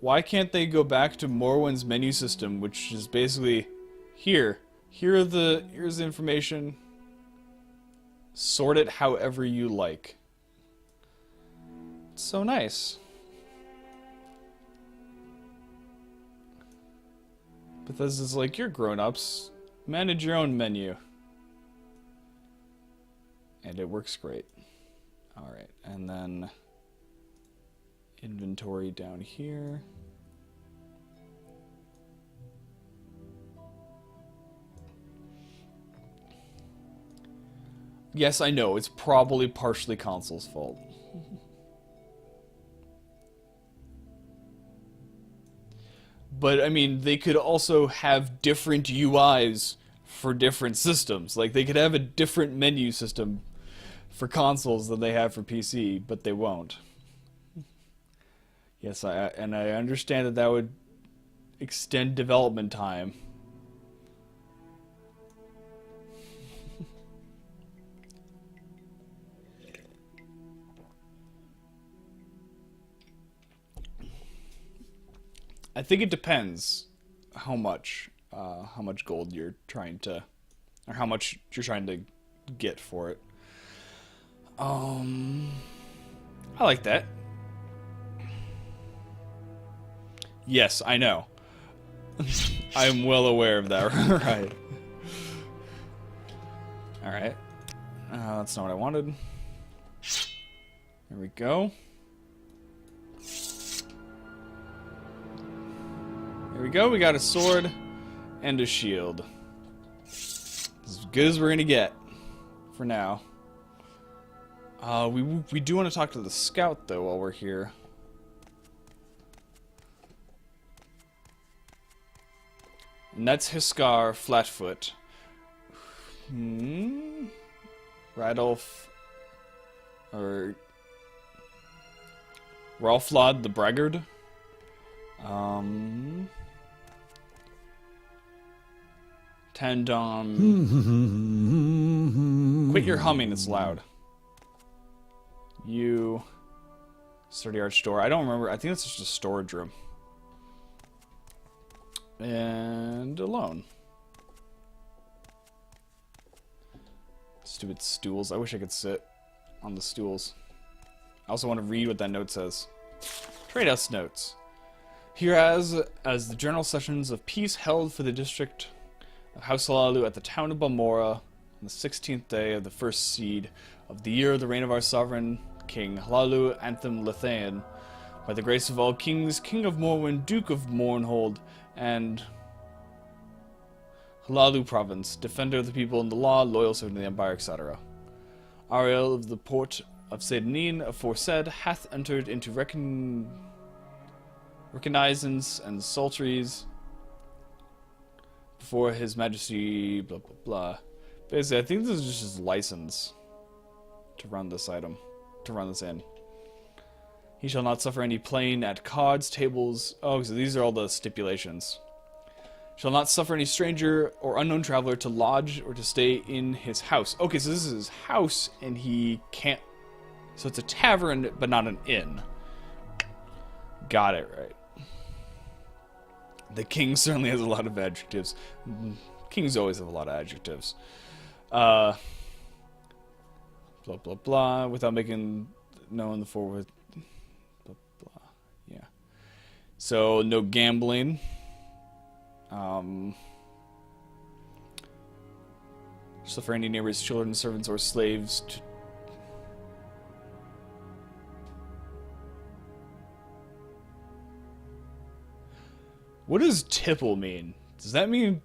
Why can't they go back to Morwen's menu system, which is basically here's the information. Sort it however you like. It's so nice. Bethesda's like, you're grown-ups. Manage your own menu. And it works great. Alright, and then inventory down here. Yes, I know, it's probably partially console's fault. But, I mean, they could also have different UIs for different systems. Like, they could have a different menu system for consoles than they have for PC, but they won't. Yes, I understand that would extend development time. I think it depends how much gold you're trying to, or how much you're trying to get for it. I like that. Yes, I know. I'm well aware of that, right? Alright. That's not what I wanted. There we go. There we go, we got a sword and a shield. As good as we're gonna get for now. We do want to talk to the scout though while we're here. And that's Hiskar Flatfoot. Radolf or Ralflod the Braggart. Tandon. Quit your humming, it's loud. You. Sturdy arch door. I don't remember. I think it's just a storage room. And alone. Stupid stools. I wish I could sit on the stools. I also want to read what that note says. Trade us notes. Hereas, as the general sessions of peace held for the district of House Halalu at the town of Balmora on the 16th day of the first seed of the year of the reign of our sovereign king, Halalu Anthem Lethaean, by the grace of all kings, King of Morwen, Duke of Mournhold, and Halalu province, defender of the people and the law, loyal servant of the empire, etc. Ariel of the port of Seda Neen aforesaid hath entered into recognizance and psalteries before his majesty, blah blah blah. Basically, I think this is just his license to run this item, to run this in. He shall not suffer any playing at cards, tables. Oh, so these are all the stipulations. Shall not suffer any stranger or unknown traveler to lodge or to stay in his house. Okay, so this is his house, and he can't. So it's a tavern, but not an inn. Got it right. The king certainly has a lot of adjectives. Kings always have a lot of adjectives. Blah blah blah. Without making known the forward. Blah blah. Yeah. So no gambling. So for any neighbors, children, servants, or slaves to... What does tipple mean? Does that mean...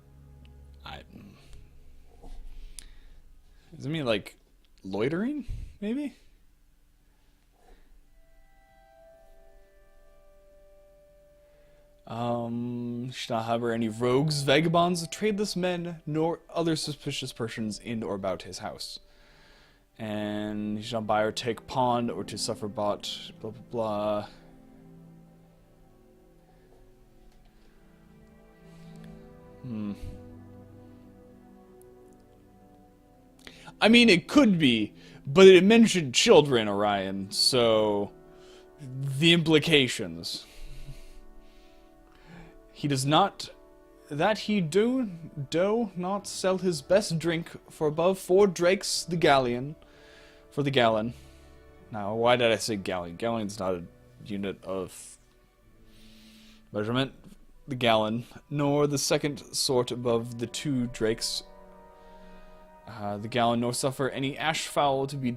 Does it mean, like, loitering, maybe? Should not harbor any rogues, vagabonds, tradeless men, nor other suspicious persons in or about his house. And he shall not buy or take pawn or to suffer bought, blah blah blah. I mean, it could be, but it mentioned children, Orion, so the implications. He does not, that he do not sell his best drink for above 4 drakes the galleon, for the gallon. Now, why did I say galleon? Galleon's not a unit of measurement. The gallon, nor the second sort above the 2 drakes. The gallon, nor suffer any ash fowl to be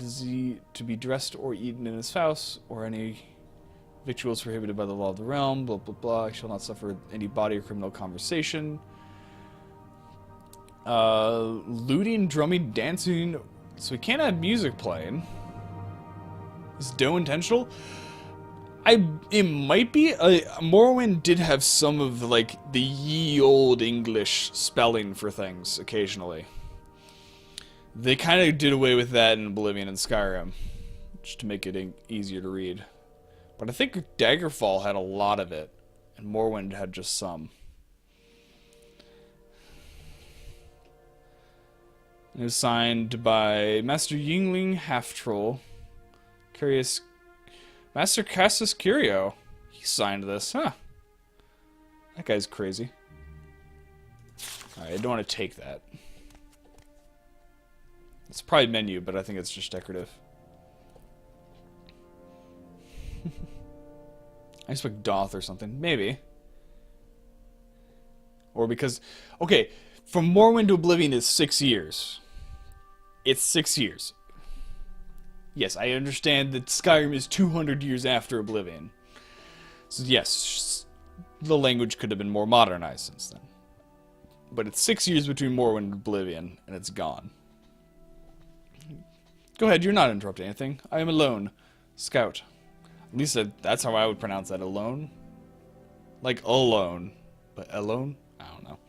dressed or eaten in his house, or any victuals prohibited by the law of the realm, blah blah blah. Shall not suffer any body or criminal conversation. Looting, drumming, dancing. So we can't have music playing. Is dough intentional? It might be. Morrowind did have some of like the ye old English spelling for things occasionally. They kind of did away with that in Oblivion and Skyrim, just to make it easier to read. But I think Daggerfall had a lot of it, and Morrowind had just some. It was signed by Master Yingling Half-Troll, Curious Master Cassus Curio. He signed this, huh? That guy's crazy. Alright, I don't want to take that. It's probably menu, but I think it's just decorative. I expect Doth or something. Maybe. Or because... Okay, from Morrowind to Oblivion is 6 years. It's 6 years. Yes, I understand that Skyrim is 200 years after Oblivion. So yes, the language could have been more modernized since then. But it's 6 years between Morrowind and Oblivion, and it's gone. Go ahead, you're not interrupting anything. I am alone. Scout. At least that's how I would pronounce that, alone. Like alone. But alone? I don't know.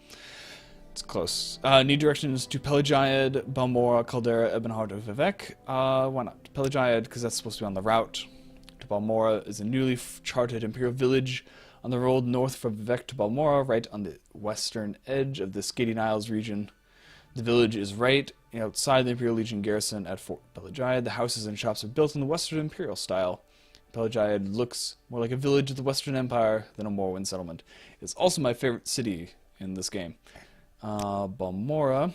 It's close. Need directions to Pelagiad, Balmora, Caldera, Ebonheart, or Vivec. Why not? Pelagiad, because that's supposed to be on the route. To Balmora is a newly charted Imperial village on the road north from Vivec to Balmora, right on the western edge of the Skating Isles region. The village is right outside the Imperial Legion garrison at Fort Pelagiad. The houses and shops are built in the Western Imperial style. Pelagiad looks more like a village of the Western Empire than a Morrowind settlement. It's also my favorite city in this game. Balmora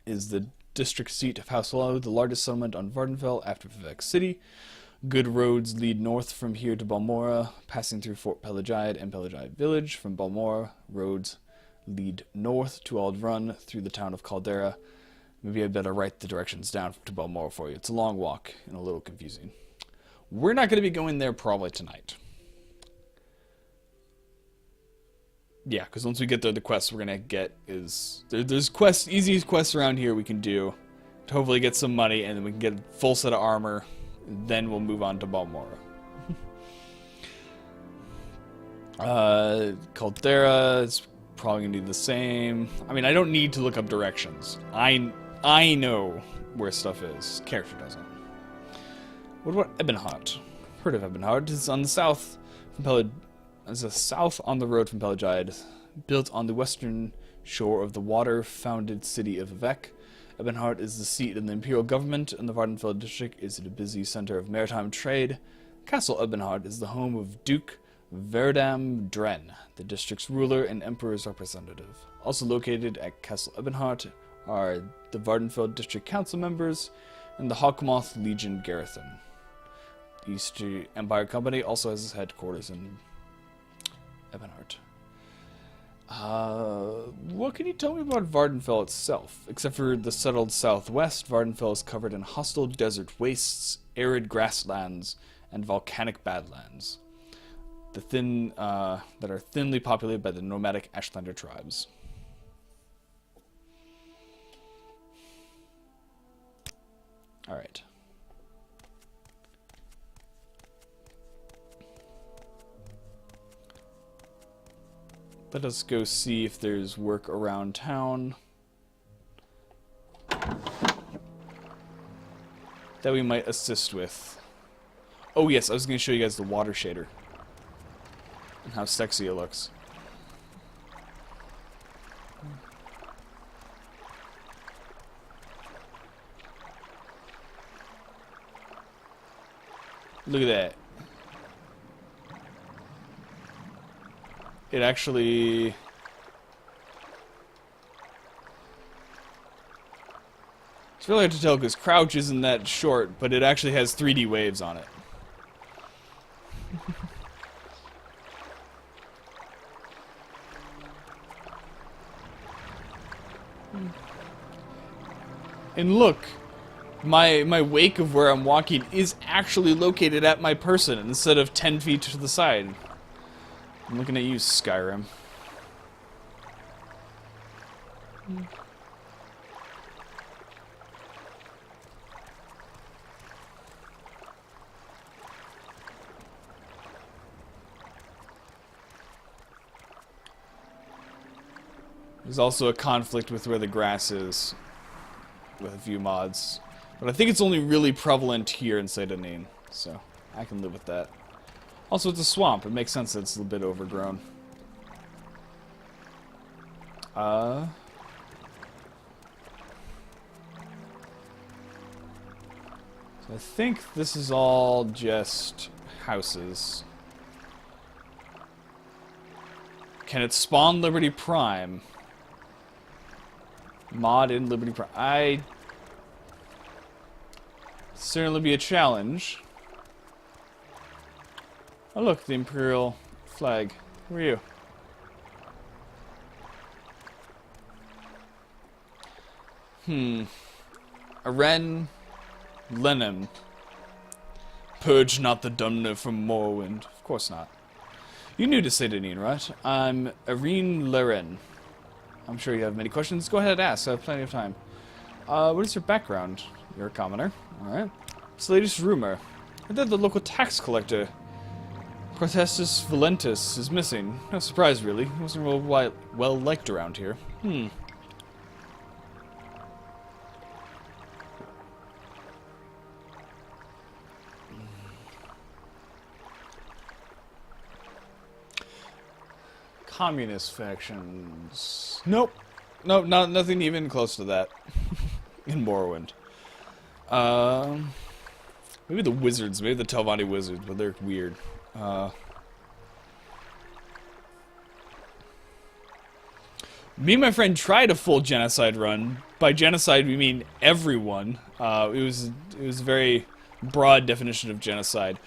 is the district seat of House Low, the largest settlement on Vvardenfell after Vivec City. Good roads lead north from here to Balmora, passing through Fort Pelagiad and Pelagiad Village. From Balmora, roads lead north to Aldrun through the town of Caldera. Maybe I'd better write the directions down to Balmora for you. It's a long walk and a little confusing. We're not going to be going there probably tonight. Yeah, because once we get there, the quests we're going to get is... There's quests, easiest quests around here we can do. to hopefully get some money, and then we can get a full set of armor. And then we'll move on to Balmora. Caldera is probably gonna do the same. I mean, I don't need to look up directions. I know where stuff is. Character doesn't. What about Ebonheart? Heard of Ebonheart? It's on the south from south on the road from Pelagide, built on the western shore of the water-founded city of Vec. Ebonheart is the seat of the imperial government, and the Vvardenfell district is a busy center of maritime trade. Castle Ebonheart is the home of Duke Verdam, the district's ruler and emperor's representative. Also located at Castle Ebonheart are the Vvardenfell district council members and the Hawkmoth Legion garrison. The East Empire Company also has its headquarters in Ebonheart. What can you tell me about Vvardenfell itself? Except for the settled southwest, Vvardenfell is covered in hostile desert wastes, arid grasslands, and volcanic badlands. That are thinly populated by the nomadic Ashlander tribes. Alright. Let us go see if there's work around town that we might assist with. Oh yes, I was going to show you guys the water shader. And how sexy it looks. Look at that. It actually... It's really hard to tell because Crouch isn't that short, but it actually has 3D waves on it. And look, my wake of where I'm walking is actually located at my person instead of 10 feet to the side. I'm looking at you, Skyrim. There's also a conflict with where the grass is, with a few mods. But I think it's only really prevalent here in Seda Neen, so I can live with that. Also, it's a swamp. It makes sense that it's a little bit overgrown. So I think this is all just houses. Can it spawn Liberty Prime? Mod in Liberty Prime. Certainly be a challenge. Oh look, the Imperial flag. Who are you? Aren Lennon. Purge not the Dumner from Morrowind. Of course not. You're new to Seda Neen, right? I'm Irene Leren. I'm sure you have many questions. Go ahead and ask. I have plenty of time. What is your background? You're a commoner. Alright. What's the latest rumor? I heard that the local tax collector, Protestus Valentus, is missing. No surprise, really. He wasn't real well liked around here. Communist factions. Nope. Nope, nothing even close to that. In Morrowind. Maybe the wizards, maybe the Telvanni wizards, but they're weird. Me and my friend tried a full genocide run. By genocide, we mean everyone. It was a very broad definition of genocide.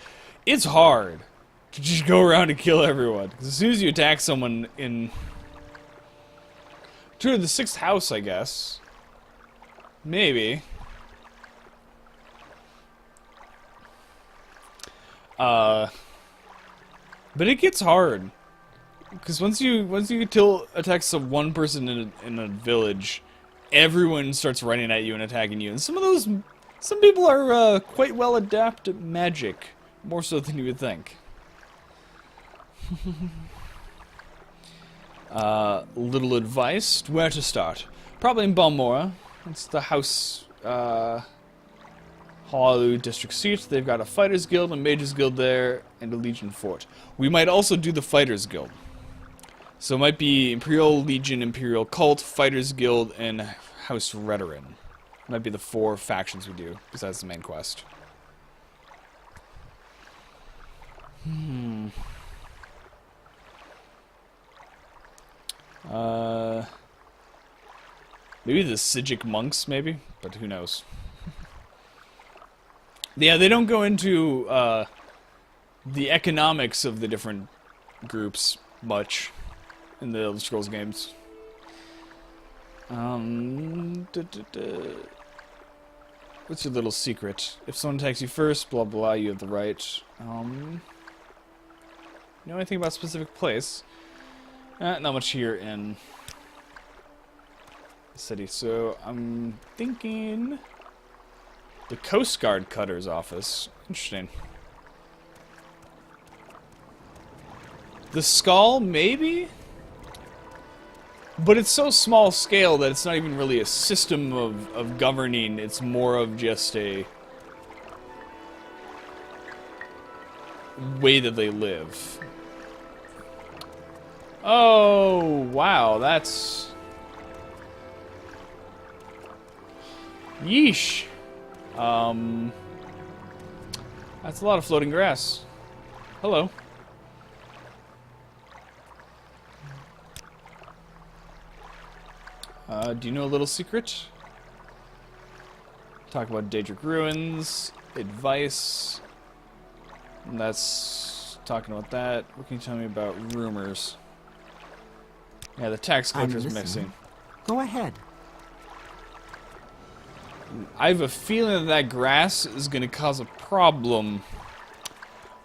It's hard to just go around and kill everyone. Because as soon as you attack someone in... to the 6th house, I guess. Maybe. But it gets hard. Because once you attack one person in a village, everyone starts running at you and attacking you. And some people are quite well adept at magic, more so than you would think. Little advice: where to start? Probably in Balmora. It's the house. Honolulu district seat. They've got a fighters guild, a mages guild there, and a legion fort. We might also do the fighters guild. So it might be Imperial Legion, Imperial Cult, Fighters Guild, and House Redoran. Might be the 4 factions we do, besides the main quest. Maybe the Sijic monks, maybe? But who knows. Yeah, they don't go into the economics of the different groups much in the Elder Scrolls games. What's your little secret? If someone attacks you first, blah blah, you have the right. You know anything about a specific place? Not much here in the city, so I'm thinking the Coast Guard Cutter's office. Interesting. The Skull, maybe? But it's so small scale that it's not even really a system of governing. It's more of just a way that they live. Oh, wow, that's... Yeesh. That's a lot of floating grass. Hello. Do you know a little secret? Talk about Daedric Ruins, advice. And that's talking about that. What can you tell me about rumors? Yeah, the tax collector's missing. Go ahead. I have a feeling that grass is going to cause a problem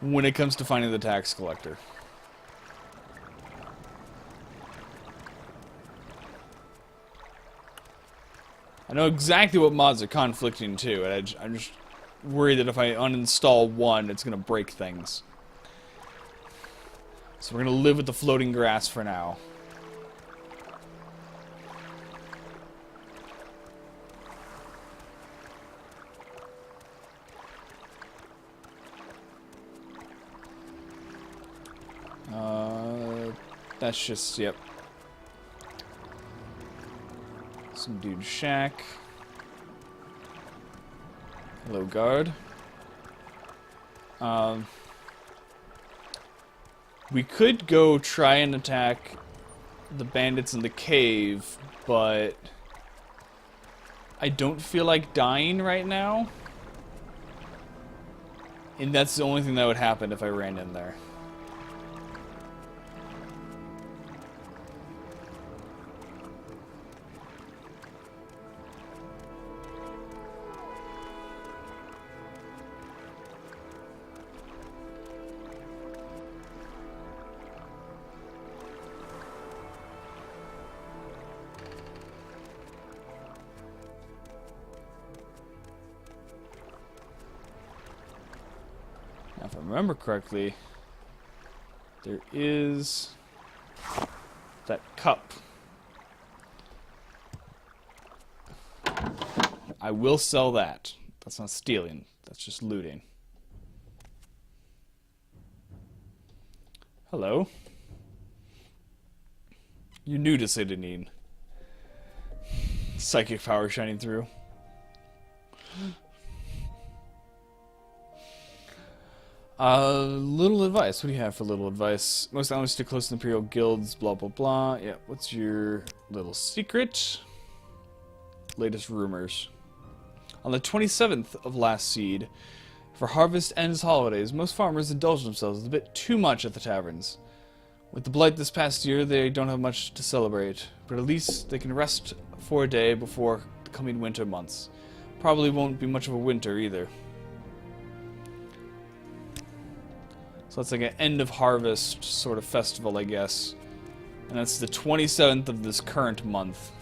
when it comes to finding the tax collector. I know exactly what mods are conflicting too, and I'm just worried that if I uninstall one, it's going to break things. So we're going to live with the floating grass for now. That's just, yep. Some dude's shack. Hello, guard. We could go try and attack the bandits in the cave, but I don't feel like dying right now. And that's the only thing that would happen if I ran in there. Now, if I remember correctly, there is that cup. I will sell that. That's not stealing. That's just looting. Hello. You're new to Seda Neen. Psychic power shining through. Little advice. What do you have for little advice? Most allies stick close to Imperial guilds, blah, blah, blah. Yeah, what's your little secret? Latest rumors. On the 27th of last seed, for harvest ends holidays, most farmers indulge themselves a bit too much at the taverns. With the blight this past year, they don't have much to celebrate, but at least they can rest for a day before the coming winter months. Probably won't be much of a winter either. So that's like an end of harvest sort of festival, I guess. And that's the 27th of this current month.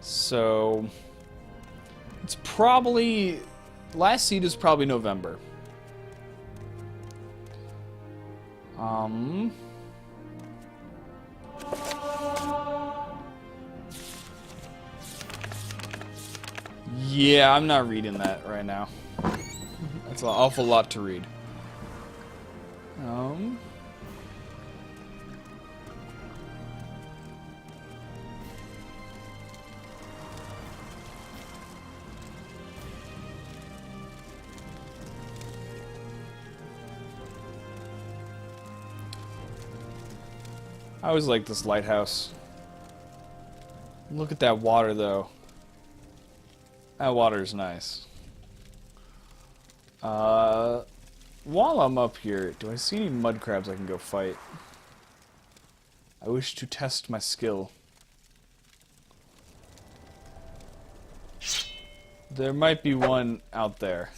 So it's probably last seed is probably November. Yeah, I'm not reading that right now. That's an awful lot to read. I always like this lighthouse. Look at that water, though. That water's nice. While I'm up here, do I see any mud crabs I can go fight? I wish to test my skill. There might be one out there.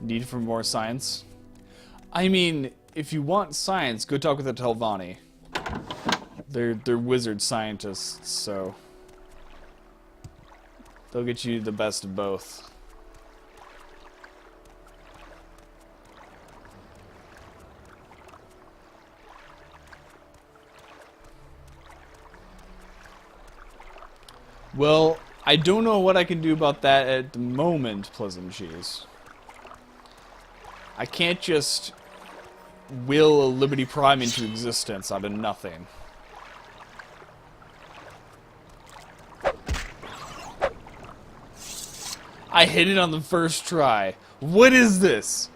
Need for more science? I mean, if you want science, go talk with the Telvanni. They're wizard scientists, so they'll get you the best of both. Well, I don't know what I can do about that at the moment, Pleasant Cheese. I can't just will a Liberty Prime into existence out of nothing. I hit it on the first try. What is this?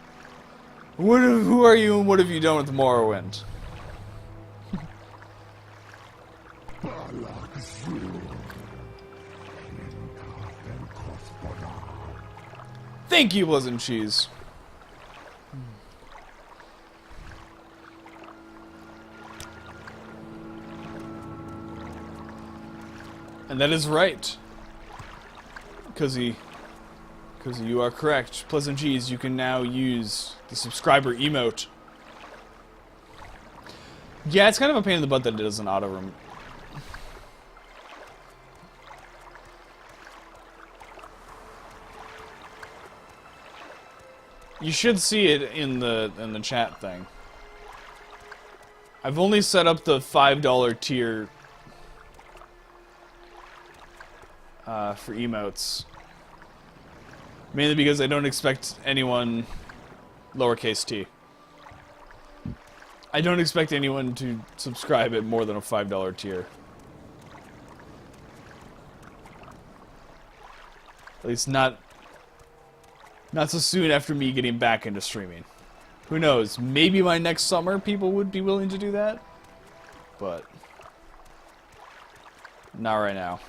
Who are you and what have you done with Morrowind? Thank you, Pleasant Cheese. And that is right. Because you are correct. Pleasant Cheese, you can now use the subscriber emote. Yeah, it's kind of a pain in the butt that it doesn't auto-rem. You should see it in the chat thing. I've only set up the $5 tier for emotes. Mainly because I don't expect anyone lowercase t. I don't expect anyone to subscribe at more than a $5 tier. At least not so soon after me getting back into streaming. Who knows? Maybe my next summer people would be willing to do that. But not right now.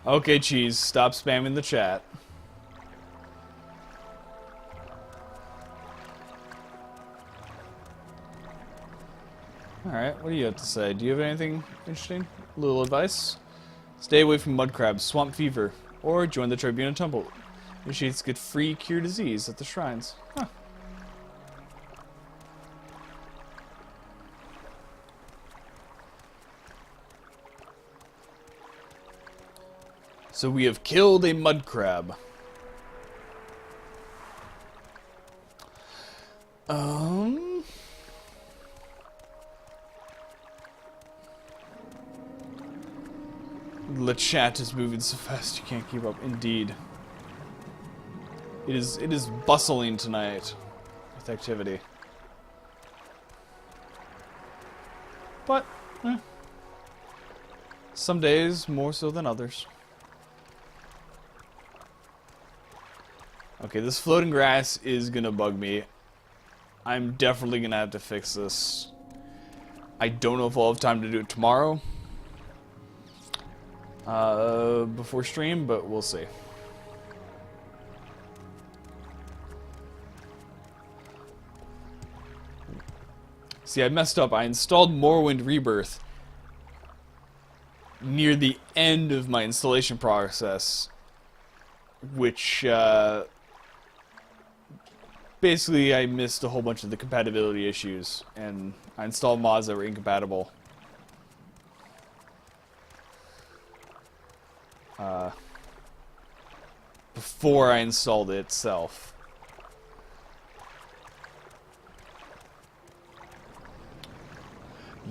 Okay, Cheese, stop spamming the chat. Alright, what do you have to say? Do you have anything interesting? A little advice? Stay away from mud crabs, swamp fever, or join the Tribune Temple. Initiates get free cure disease at the shrines. Huh. So we have killed a mud crab. The chat is moving so fast you can't keep up. Indeed. It is bustling tonight with activity. But, some days more so than others. Okay, this floating grass is gonna bug me. I'm definitely gonna have to fix this. I don't know if I'll have time to do it tomorrow. Before stream, but we'll see. See, I messed up. I installed Morrowind Rebirth near the end of my installation process, which basically I missed a whole bunch of the compatibility issues, and I installed mods that were incompatible. Before I installed it itself.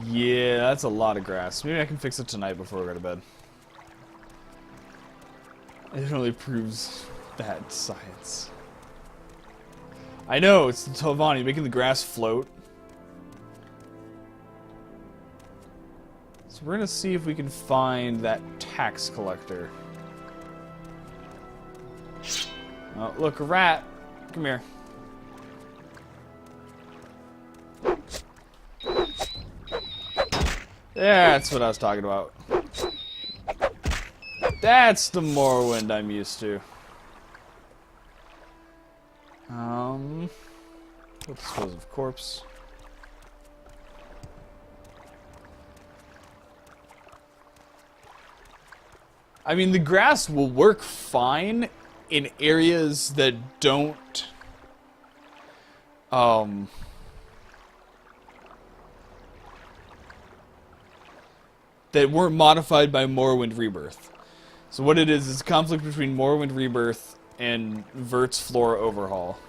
Yeah, that's a lot of grass. Maybe I can fix it tonight before we go to bed. It definitely proves that science. I know, it's the Telvanni making the grass float. So we're gonna see if we can find that tax collector. Oh, look, a rat. Come here. That's what I was talking about. That's the Morrowind I'm used to. Let's dispose of corpse. I mean, the grass will work fine in areas that don't, that weren't modified by Morrowind Rebirth. So what it is conflict between Morrowind Rebirth and Vert's Flora Overhaul.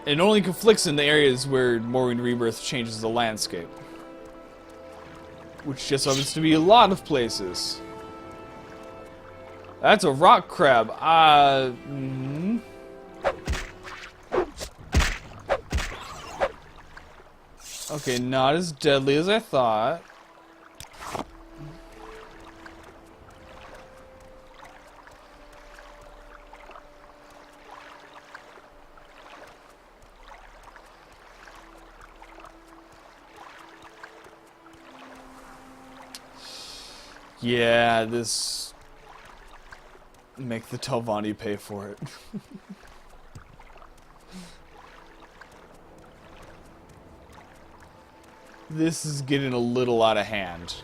It only conflicts in the areas where Morrowind Rebirth changes the landscape. Which just happens to be a lot of places. That's a rock crab. Okay, not as deadly as I thought. Yeah, this... Make the Telvanni pay for it. This is getting a little out of hand.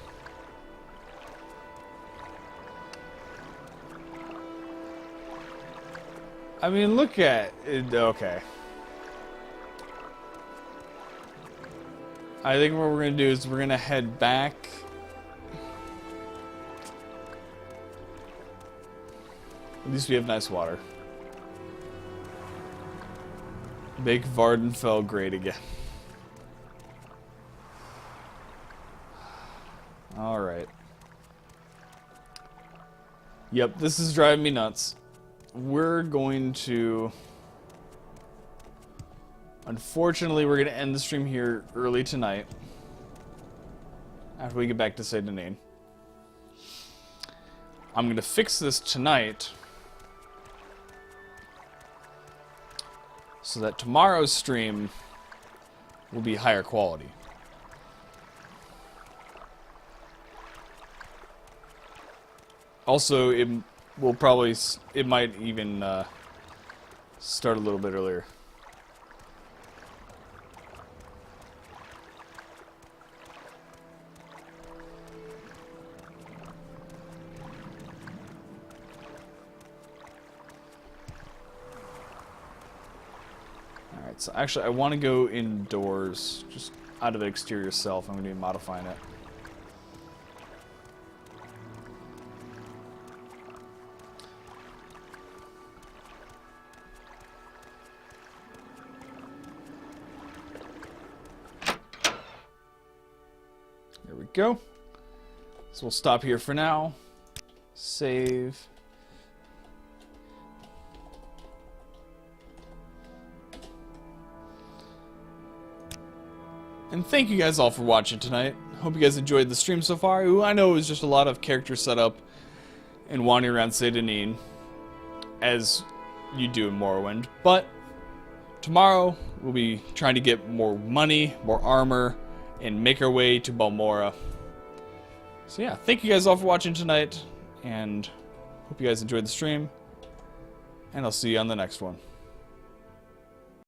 I mean, look at it. Okay. I think what we're going to do is we're going to head back. At least we have nice water. Make Vvardenfell great again. Alright. Yep, this is driving me nuts. We're going to... Unfortunately, we're going to end the stream here early tonight. After we get back to Seda Neen. I'm going to fix this tonight. So that tomorrow's stream will be higher quality. Also, it might even start a little bit earlier. Alright, so actually I want to go indoors, just out of exterior self. I'm going to be modifying it. There we go. So we'll stop here for now. Save. And thank you guys all for watching tonight. Hope you guys enjoyed the stream so far. Ooh, I know it was just a lot of character setup and wandering around Seda Neen, as you do in Morrowind. But tomorrow we'll be trying to get more money, more armor, and make our way to Balmora. So yeah, thank you guys all for watching tonight, and hope you guys enjoyed the stream, and I'll see you on the next one.